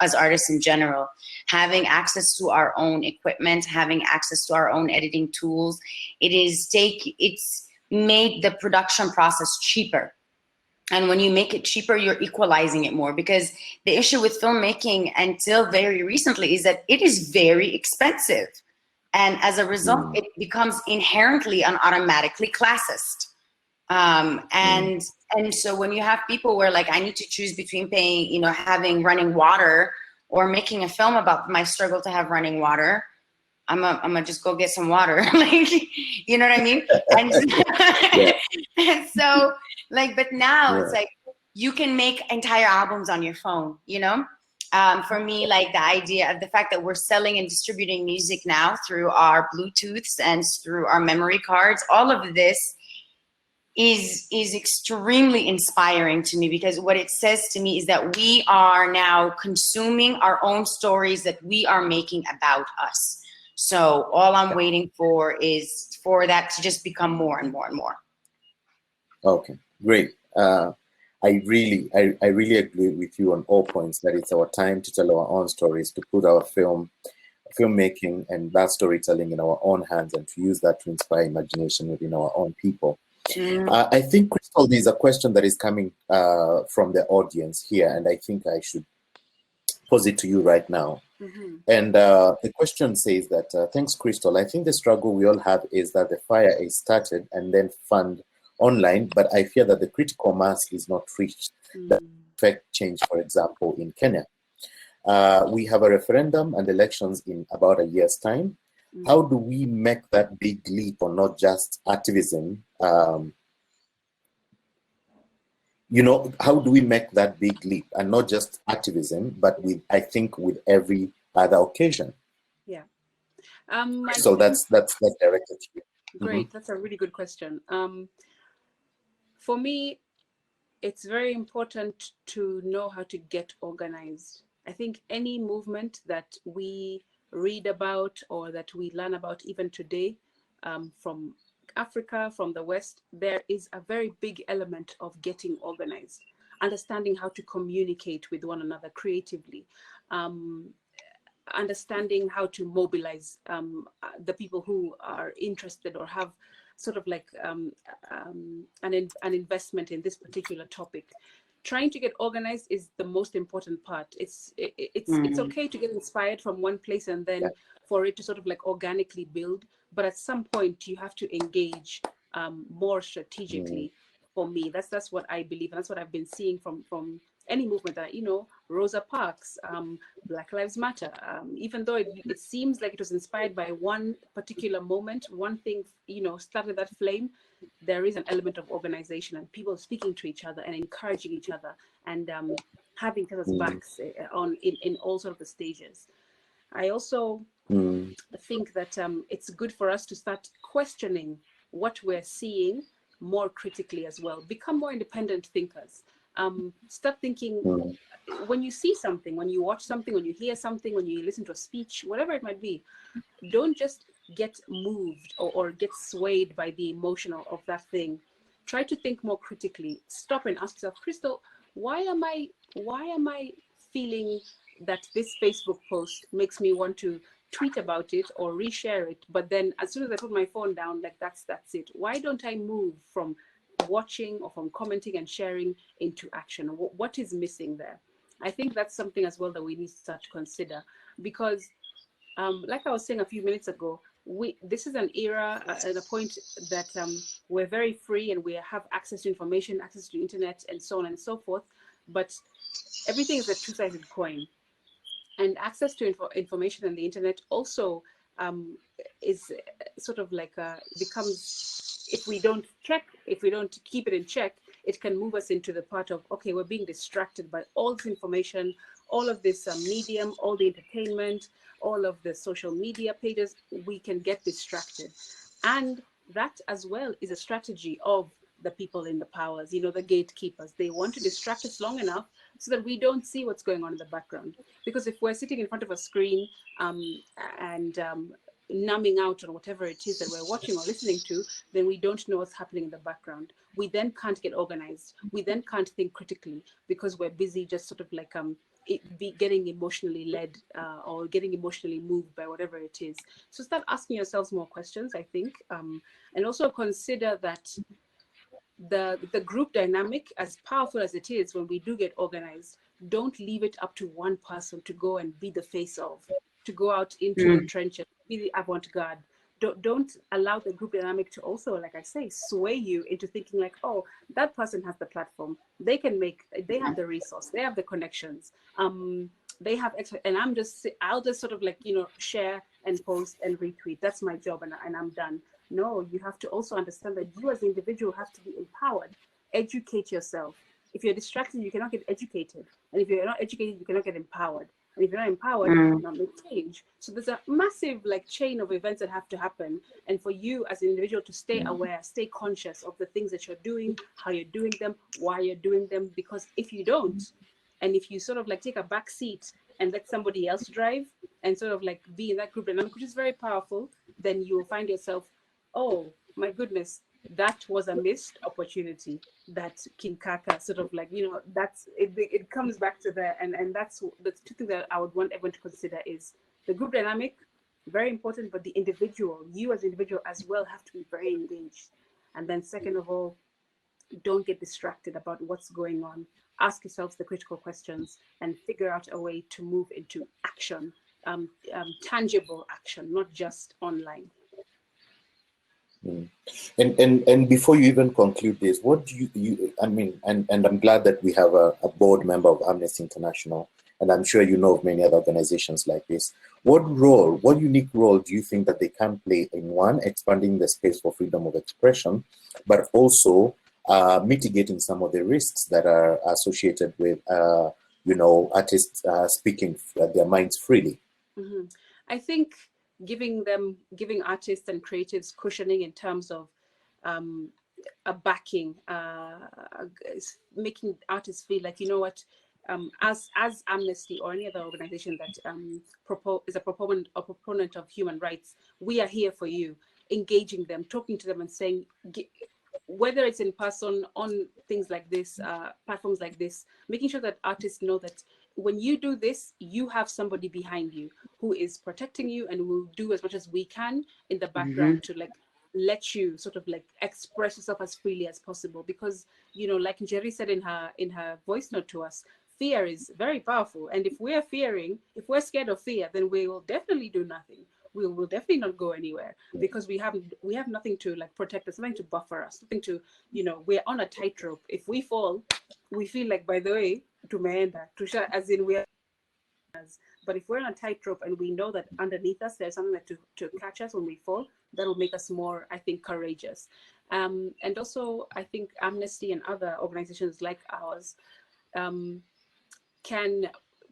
as artists in general, having access to our own equipment, having access to our own editing tools. It's made the production process cheaper. And when you make it cheaper, you're equalizing it more, because the issue with filmmaking until very recently is that it is very expensive. And as a result, it becomes inherently and automatically classist. And so when you have people where like, I need to choose between paying, you know, having running water or making a film about my struggle to have running water, I'm gonna just go get some water. Like, you know what I mean? And so like, but now it's like, you can make entire albums on your phone, you know? For me, like the idea of the fact that we're selling and distributing music now through our Bluetooths and through our memory cards, all of this is extremely inspiring to me, because what it says to me is that we are now consuming our own stories that we are making about us. So all I'm waiting for is for that to just become more and more and more. Okay, great. I really agree with you on all points, that it's our time to tell our own stories, to put our filmmaking and that storytelling in our own hands, and to use that to inspire imagination within our own people. I think, Crystal, there's a question that is coming from the audience here, and I think I should pose it to you right now. And the question says that, thanks, Crystal. I think the struggle we all have is that the fire is started and then fanned online, but I fear that the critical mass is not reached that affect change, for example, in Kenya. We have a referendum and elections in about a year's time. How do we make that big leap on not just activism? You know, how do we make that big leap and not just activism, but I think with every other occasion? Yeah. So that's directed to you. Great. That's a really good question. For me, it's very important to know how to get organized. I think any movement that we read about or that we learn about even today, from Africa, from the West, there is a very big element of getting organized, understanding how to communicate with one another creatively, understanding how to mobilize the people who are interested or have sort of like an investment in this particular topic. Trying to get organized is the most important part. It's okay to get inspired from one place and then for it to sort of like organically build, but at some point you have to engage more strategically. For me, that's what I believe, and that's what I've been seeing from any movement that, you know, Rosa Parks, Black Lives Matter, even though it seems like it was inspired by one particular moment, one thing, you know, started that flame, there is an element of organization and people speaking to each other and encouraging each other and having each other's backs in all sort of the stages. I also think that it's good for us to start questioning what we're seeing more critically as well. Become more independent thinkers. Start thinking, when you see something, when you watch something, when you hear something, when you listen to a speech, whatever it might be, don't just get moved or get swayed by the emotion of that thing. Try to think more critically. Stop and ask yourself, Crystal, why am I feeling that this Facebook post makes me want to tweet about it or reshare it, but then as soon as I put my phone down, like that's it. Why don't I move from watching or from commenting and sharing into action? What is missing there? I think that's something as well that we need to start to consider, because like I was saying a few minutes ago, this is an era at a point that we're very free and we have access to information, access to internet, and so on and so forth. But everything is a two-sided coin, and access to information and the internet also is sort of like becomes, if we don't keep it in check, it can move us into the part of, okay, we're being distracted by all this information, all of this medium, all the entertainment, all of the social media pages. We can get distracted. And that as well is a strategy of the people in the powers, you know, the gatekeepers. They want to distract us long enough so that we don't see what's going on in the background. Because if we're sitting in front of a screen and numbing out on whatever it is that we're watching or listening to, then we don't know what's happening in the background. We then can't get organized. We then can't think critically because we're busy just sort of like getting emotionally led or getting emotionally moved by whatever it is. So start asking yourselves more questions, I think, and also consider that the group dynamic, as powerful as it is when we do get organized, don't leave it up to one person to go and be the face of, to go out into the trenches, be the avant-garde. Don't allow the group dynamic to also, like I say, sway you into thinking like, oh, that person has the platform, they have the resource, they have the connections, they have extra, and I'll just sort of like, you know, share and post and retweet. That's my job, and I'm done. No, you have to also understand that you as an individual have to be empowered. Educate yourself. If you're distracted, you cannot get educated. And if you're not educated, you cannot get empowered. And if you're not empowered, you cannot make change. So there's a massive like chain of events that have to happen. And for you as an individual to stay aware, stay conscious of the things that you're doing, how you're doing them, why you're doing them. Because if you don't, and if you sort of like take a back seat and let somebody else drive and sort of like be in that group dynamic, which is very powerful, then you will find yourself, oh my goodness, that was a missed opportunity. That King Kaka sort of like, you know, that's it comes back to there. And that's the two things that I would want everyone to consider is the group dynamic, very important, but the individual, you as an individual as well have to be very engaged. And then second of all, don't get distracted about what's going on. Ask yourselves the critical questions and figure out a way to move into action, tangible action, not just online. And before you even conclude this, what do you I mean, and I'm glad that we have a board member of Amnesty International, and I'm sure you know of many other organizations like this. What unique role do you think that they can play in, one, expanding the space for freedom of expression, but also mitigating some of the risks that are associated with, you know, artists speaking their minds freely? Mm-hmm. I think giving artists and creatives cushioning in terms of a backing, making artists feel like, you know what, as Amnesty or any other organization that is a proponent of human rights, we are here for you, engaging them, talking to them and saying, whether it's in person, on things like this, platforms like this, making sure that artists know that when you do this, you have somebody behind you who is protecting you, and will do as much as we can in the background to like let you sort of like express yourself as freely as possible. Because, you know, like Jerry said in her voice note to us, fear is very powerful. And if we're scared of fear, then we will definitely do nothing. We will definitely not go anywhere, because we have nothing to like protect us, nothing to buffer us, nothing to, you know, we're on a tightrope. If we fall, we feel like, by the way, tumeenda, as in we're, but if we're on a tightrope and we know that underneath us there's something that to catch us when we fall, that'll make us more, I think, courageous. And also, I think Amnesty and other organizations like ours can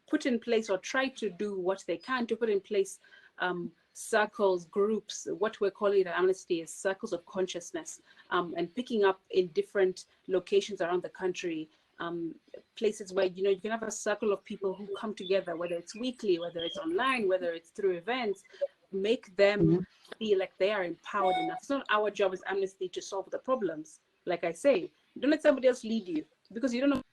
put in place, or try to do what they can to put in place circles, groups. What we're calling at Amnesty is circles of consciousness, and picking up in different locations around the country, places where, you know, you can have a circle of people who come together, whether it's weekly, whether it's online, whether it's through events, make them feel like they are empowered enough. It's not our job as Amnesty to solve the problems. Like I say, don't let somebody else lead you, because you don't know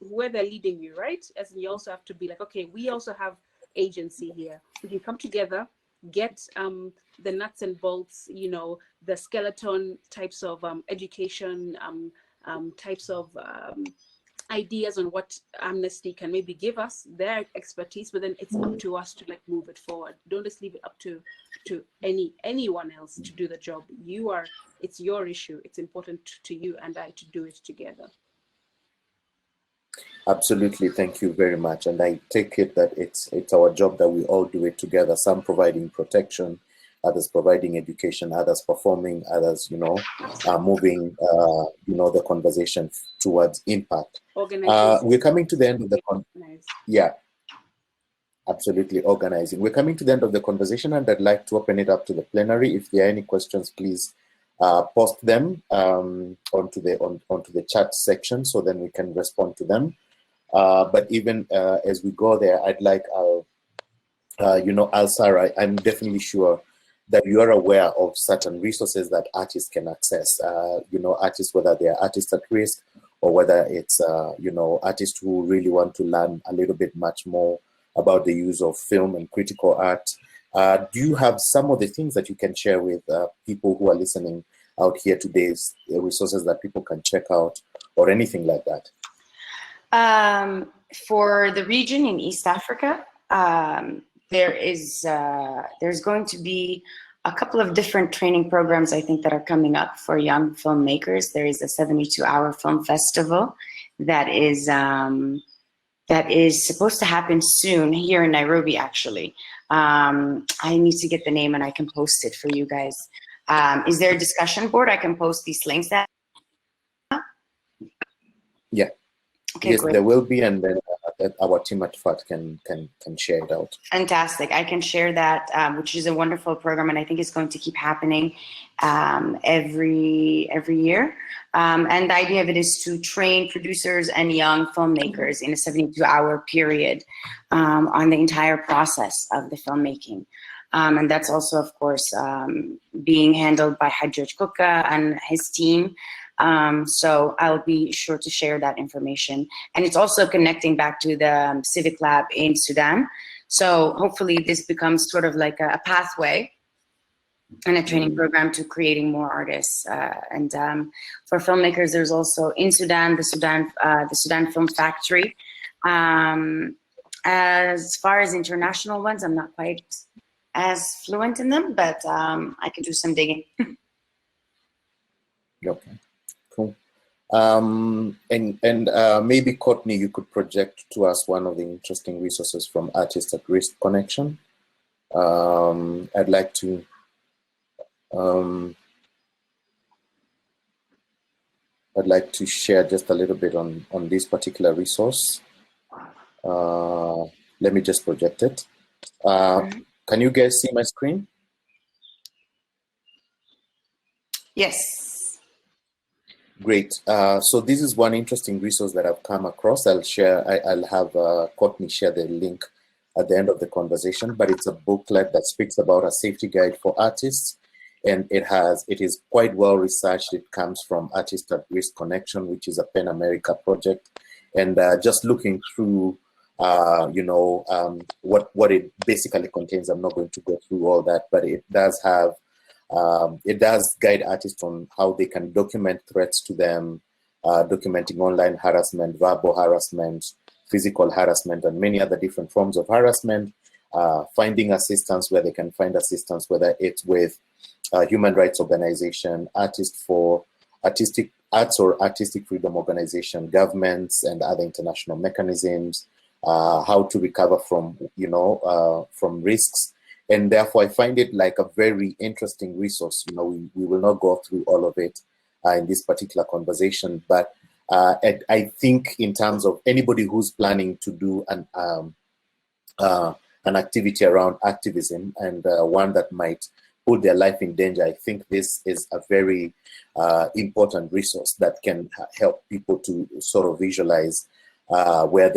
where they're leading you, right? As in, you also have to be like, okay, we also have agency here. We can come together, get the nuts and bolts, you know, the skeleton types of education, types of ideas on what Amnesty can maybe give us, their expertise, but then it's up to us to like move it forward. Don't just leave it up to anyone else to do the job. It's your issue. It's important to you and I to do it together. Absolutely, thank you very much. And I take it that it's our job that we all do it together. Some providing protection, others providing education, others performing, others, you know, moving, you know, the conversation towards impact. We're coming to the end of the yeah, absolutely, organizing. We're coming to the end of the conversation, and I'd like to open it up to the plenary. If there are any questions, please post them onto the chat section, so then we can respond to them. But even as we go there, I'd like you know, Al-Sara, I'm definitely sure that you are aware of certain resources that artists can access. You know, artists, whether they are artists at risk, or whether it's you know, artists who really want to learn a little bit much more about the use of film and critical art. Do you have some of the things that you can share with people who are listening out here today, resources that people can check out, or anything like that? For the region in East Africa, there's going to be a couple of different training programs, I think, that are coming up for young filmmakers. There is a 72-hour film festival that is supposed to happen soon here in Nairobi, actually. I need to get the name and I can post it for you guys. Is there a discussion board? I can post these links. Yeah. Okay, yes, great. There will be, and then our team at FAT can share it out. Fantastic. I can share that, which is a wonderful program, and I think it's going to keep happening every year. And the idea of it is to train producers and young filmmakers in a 72-hour period on the entire process of the filmmaking. And that's also, of course, being handled by Hajjaj Kuka and his team. So I'll be sure to share that information. And it's also connecting back to the Civic Lab in Sudan. So hopefully this becomes sort of like a pathway and a training program to creating more artists. And for filmmakers, there's also in Sudan, the Sudan Film Factory. As far as international ones, I'm not quite as fluent in them, but I can do some digging. Okay, cool. And maybe Courtney, you could project to us one of the interesting resources from Artists at Risk Connection. I'd like to share just a little bit on this particular resource. Let me just project it. Can you guys see my screen? Yes. Great. So this is one interesting resource that I've come across. I'll share. I'll have Courtney share the link at the end of the conversation. But it's a booklet that speaks about a safety guide for artists, and it is quite well researched. It comes from Artist at Risk Connection, which is a PEN America project, and just looking through, what it basically contains. I'm not going to go through all that, but it does have. It does guide artists on how they can document threats to them, documenting online harassment, verbal harassment, physical harassment, and many other different forms of harassment, finding assistance where they can find assistance, whether it's with human rights organization, artists for artistic arts or artistic freedom organization, governments, and other international mechanisms, how to recover from risks. And therefore, I find it like a very interesting resource. We will not go through all of it in this particular conversation, but I think in terms of anybody who's planning to do an activity around activism and one that might put their life in danger, I think this is a very important resource that can help people to sort of visualize where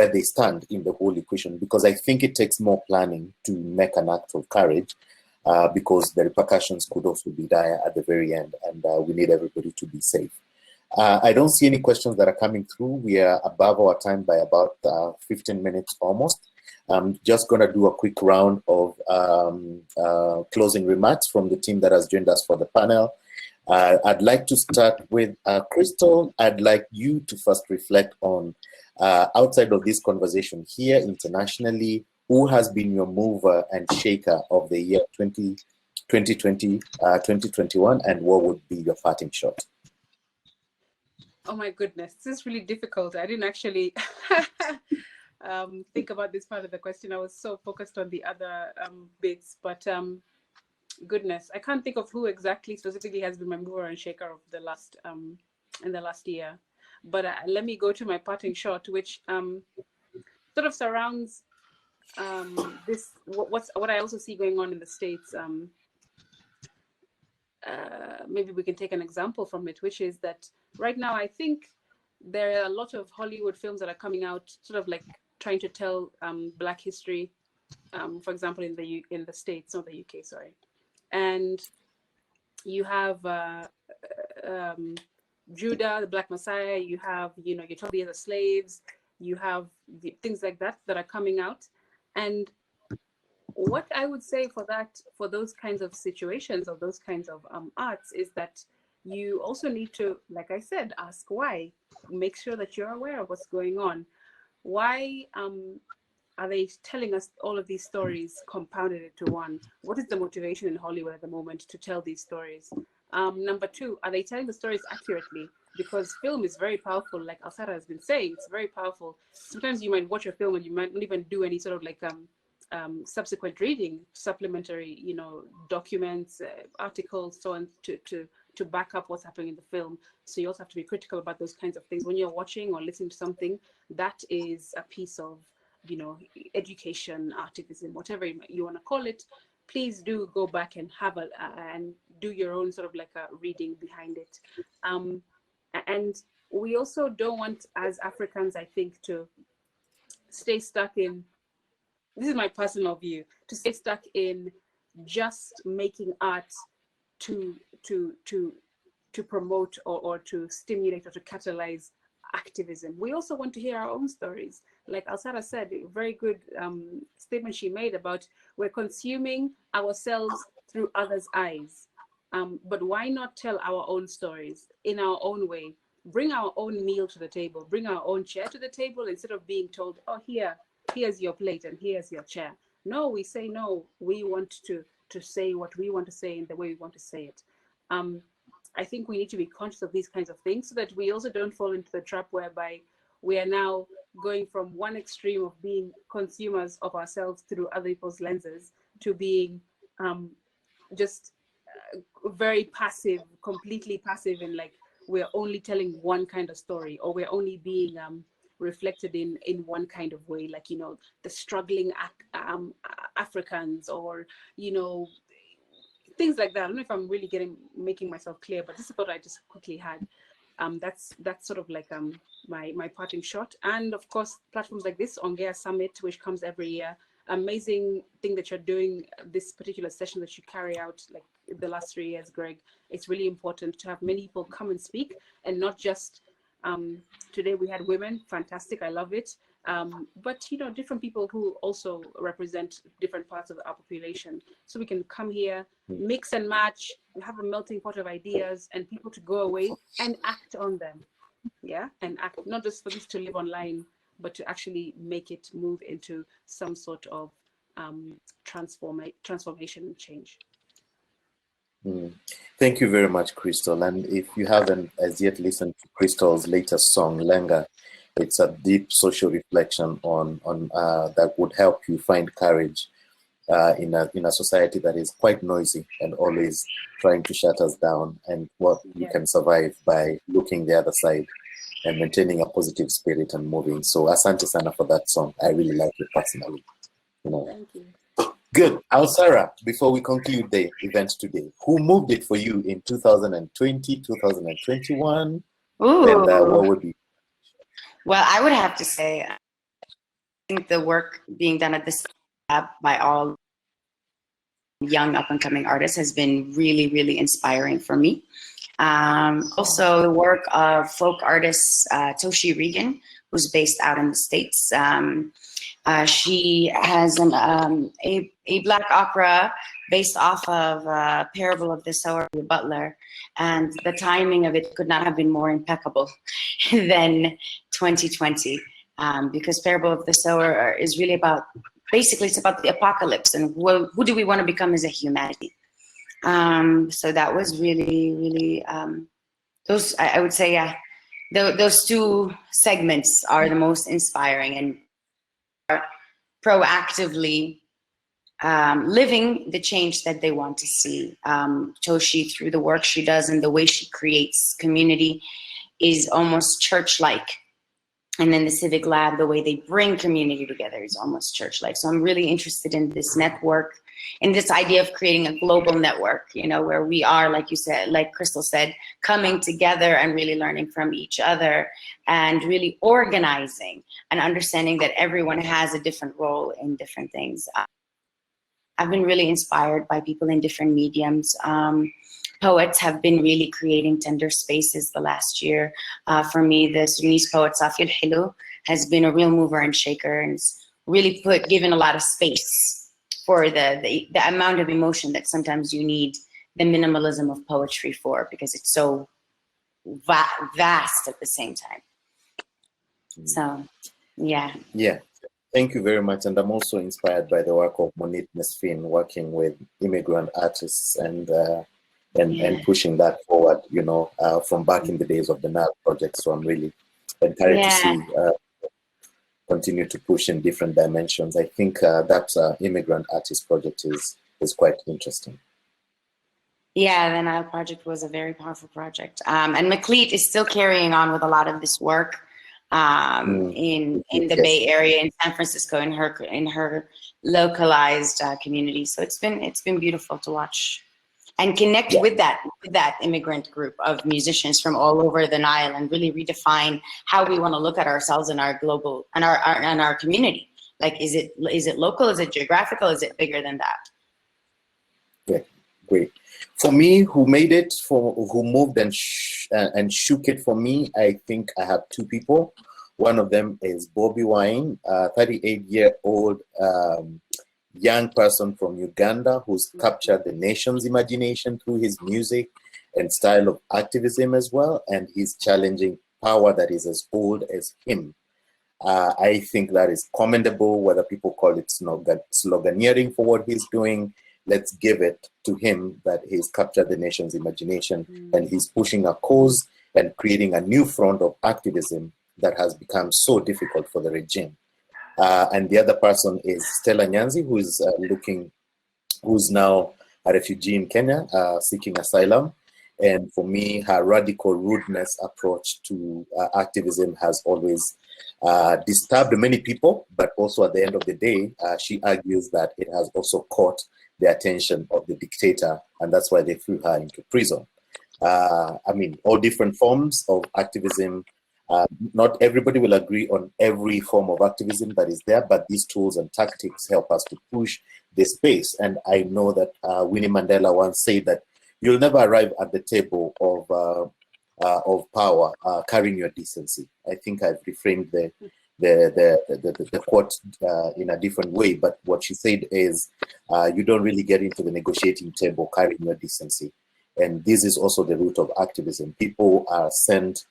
they stand in the whole equation, because I think it takes more planning to make an act of courage, because the repercussions could also be dire at the very end, and we need everybody to be safe. I don't see any questions that are coming through. We are above our time by about 15 minutes almost. I'm just going to do a quick round of closing remarks from the team that has joined us for the panel. I'd like to start with Crystal. I'd like you to first reflect on, outside of this conversation here internationally, who has been your mover and shaker of the year 2020, 2021, and what would be your parting shot? Oh my goodness, this is really difficult. I didn't actually think about this part of the question. I was so focused on the other bits, but goodness, I can't think of who exactly specifically has been my mover and shaker of the last in the last year. But let me go to my parting shot, which sort of surrounds what I also see going on in the States. Maybe we can take an example from it, which is that right now I think there are a lot of Hollywood films that are coming out, sort of like trying to tell Black history, for example, in the States, not the UK, sorry. And you have Judah, the Black Messiah. You have, you told the other slaves. You have things like that are coming out. And what I would say for those kinds of situations or those kinds of arts is that you also need to, like I said, ask why. Make sure that you're aware of what's going on. Why are they telling us all of these stories compounded into one? What is the motivation in Hollywood at the moment to tell these stories? Number two, are they telling the stories accurately? Because film is very powerful, like Alsara has been saying, it's very powerful. Sometimes you might watch a film and you might not even do any sort of like subsequent reading, supplementary, documents, articles, so on, to back up what's happening in the film. So you also have to be critical about those kinds of things. When you're watching or listening to something, that is a piece of, education, artivism, whatever you want to call it. Please do go back and have and do your own sort of like a reading behind it. And we also don't want, as Africans, I think, to stay stuck in, this is my personal view, to stay stuck in just making art to promote or to stimulate or to catalyze activism. We also want to hear our own stories. Like Alsara said, a very good statement she made about we're consuming ourselves through others' eyes. But why not tell our own stories in our own way? Bring our own meal to the table, bring our own chair to the table instead of being told, oh, here's your plate and here's your chair. No, we say no, we want to say what we want to say in the way we want to say it. I think we need to be conscious of these kinds of things so that we also don't fall into the trap whereby we are now going from one extreme of being consumers of ourselves through other people's lenses to being just very passive, completely passive, and like we're only telling one kind of story, or we're only being reflected in one kind of way, like, the struggling Africans, or, things like that. I don't know if I'm really making myself clear, but this is what I just quickly had. That's sort of like my parting shot. And of course, platforms like this, ONGEA Summit, which comes every year. Amazing thing that you're doing, this particular session that you carry out like the last 3 years, Greg. It's really important to have many people come and speak, and not just today we had women, fantastic, I love it. But you know, different people who also represent different parts of our population. So we can come here, mix and match, we have a melting pot of ideas, and people to go away and act on them. Yeah, and act, not just for this to live online, but to actually make it move into some sort of transformation and change. Thank you very much, Crystal. And if you haven't as yet listened to Crystal's latest song, Lenga, it's a deep social reflection on that would help you find courage in a society that is quite noisy and always trying to shut us down, and what you can survive by looking the other side and maintaining a positive spirit and moving. So asante sana for that song. I really like it personally. You know. Thank you. Good. Alsara, before we conclude the event today, who moved it for you in 2020, 2021? Ooh. And what would be? Well, I would have to say, I think the work being done at this lab by all young up-and-coming artists has been really, really inspiring for me. Also, the work of folk artist Toshi Regan, who's based out in the States. She has a Black opera based off of Parable of the Sower and the Butler, and the timing of it could not have been more impeccable than 2020, because Parable of the Sower is really about, basically it's about the apocalypse and who do we want to become as a humanity. So that was really, really, those, I would say, yeah, those two segments are the most inspiring and are proactively living the change that they want to see. Toshi, through the work she does and the way she creates community, is almost church-like. And then the Civic Lab, the way they bring community together is almost church-like. So I'm really interested in this network, in this idea of creating a global network, you know, where we are, like you said, like Crystal said, coming together and really learning from each other and really organizing and understanding that everyone has a different role in different things. I've been really inspired by people in different mediums. Poets have been really creating tender spaces the last year. For me, the Sudanese poet Safi al-Hilu has been a real mover and shaker, and it's really given a lot of space for the amount of emotion that sometimes you need the minimalism of poetry for, because it's so vast at the same time. So, yeah. Yeah. Thank you very much. And I'm also inspired by the work of Monit Nesfin, working with immigrant artists and pushing that forward, you know, from back in the days of the Nile Project. So I'm really encouraged to see continue to push in different dimensions. I think that immigrant artist project is quite interesting. Yeah, the Nile Project was a very powerful project. And McLeod is still carrying on with a lot of this work in the Bay Area, in San Francisco, in her localized community. So it's been beautiful to watch and connect with that immigrant group of musicians from all over the Nile, and really redefine how we want to look at ourselves and our global and our community. Like, is it local? Is it geographical? Is it bigger than that? Yeah, great. For me, who made it, who moved and shook it for me, I think I have two people. One of them is Bobby Wine, a 38-year-old young person from Uganda who's captured the nation's imagination through his music and style of activism as well, and he's challenging power that is as old as him. I think that is commendable, whether people call it sloganeering for what he's doing. Let's give it to him that he's captured the nation's imagination and he's pushing a cause and creating a new front of activism that has become so difficult for the regime. And the other person is Stella Nyanzi, who's now a refugee in Kenya, seeking asylum. And for me, her radical rudeness approach to activism has always disturbed many people, but also at the end of the day, she argues that it has also caught the attention of the dictator, and that's why they threw her into prison. I mean, all different forms of activism. Not everybody will agree on every form of activism that is there, but these tools and tactics help us to push the space. And I know that Winnie Mandela once said that you'll never arrive at the table of power carrying your decency. I think I've reframed the quote in a different way, but what she said is you don't really get into the negotiating table carrying your decency. And this is also the root of activism. People are sent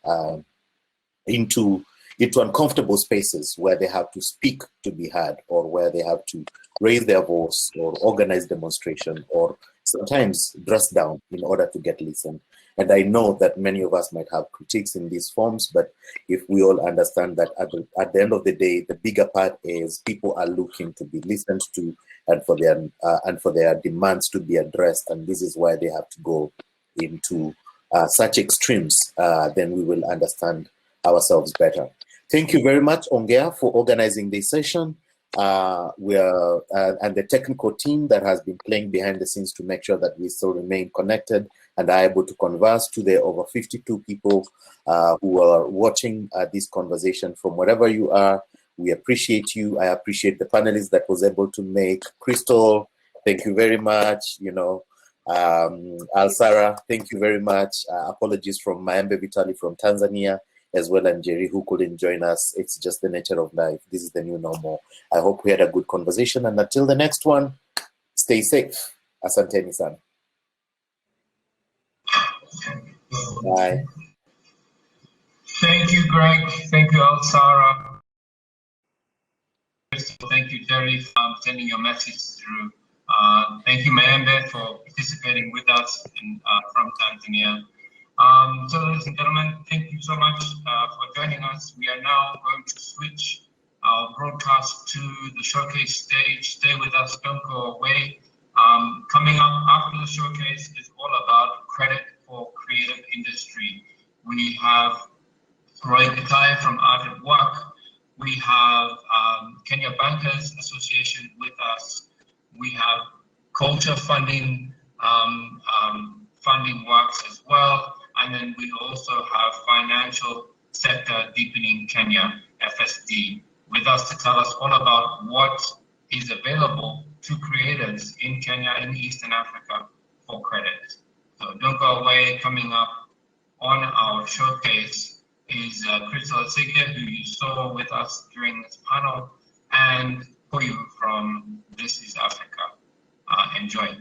into uncomfortable spaces where they have to speak to be heard, or where they have to raise their voice or organize demonstration, or sometimes dress down in order to get listened. And I know that many of us might have critiques in these forms, but if we all understand that at the end of the day, the bigger part is people are looking to be listened to, and for their demands to be addressed, and this is why they have to go into such extremes, then we will understand ourselves better. Thank you very much, ONGEA, for organizing this session. And the technical team that has been playing behind the scenes to make sure that we still remain connected and are able to converse to the over 52 people who are watching this conversation from wherever you are. We appreciate you. I appreciate the panelists that was able to make. Crystal, thank you very much. You know, Alsara, thank you very much. Apologies from Maembe Vitali from Tanzania, as well, and Jerry, who couldn't join us. It's just the nature of life. This is the new normal. I hope we had a good conversation, and until the next one, stay safe. Asanteni sana. Bye. Thank you, Greg. Thank you, Alsara. Thank you, Jerry, for sending your message through. Thank you, Maembe, for participating with us from Tanzania. So, ladies and gentlemen, thank you so much for joining us. We are now going to switch our broadcast to the showcase stage. Stay with us, don't go away. Coming up after the showcase is all about credit for creative industry. We have Roy Kitai from Art at Work. We have Kenya Bankers Association with us. We have culture funding works as well. And then we also have Financial Sector Deepening Kenya, FSD, with us to tell us all about what is available to creators in Kenya and Eastern Africa for credit. So don't go away. Coming up on our showcase is Crystal Asige, who you saw with us during this panel, and Koyu from This is Africa. Enjoy.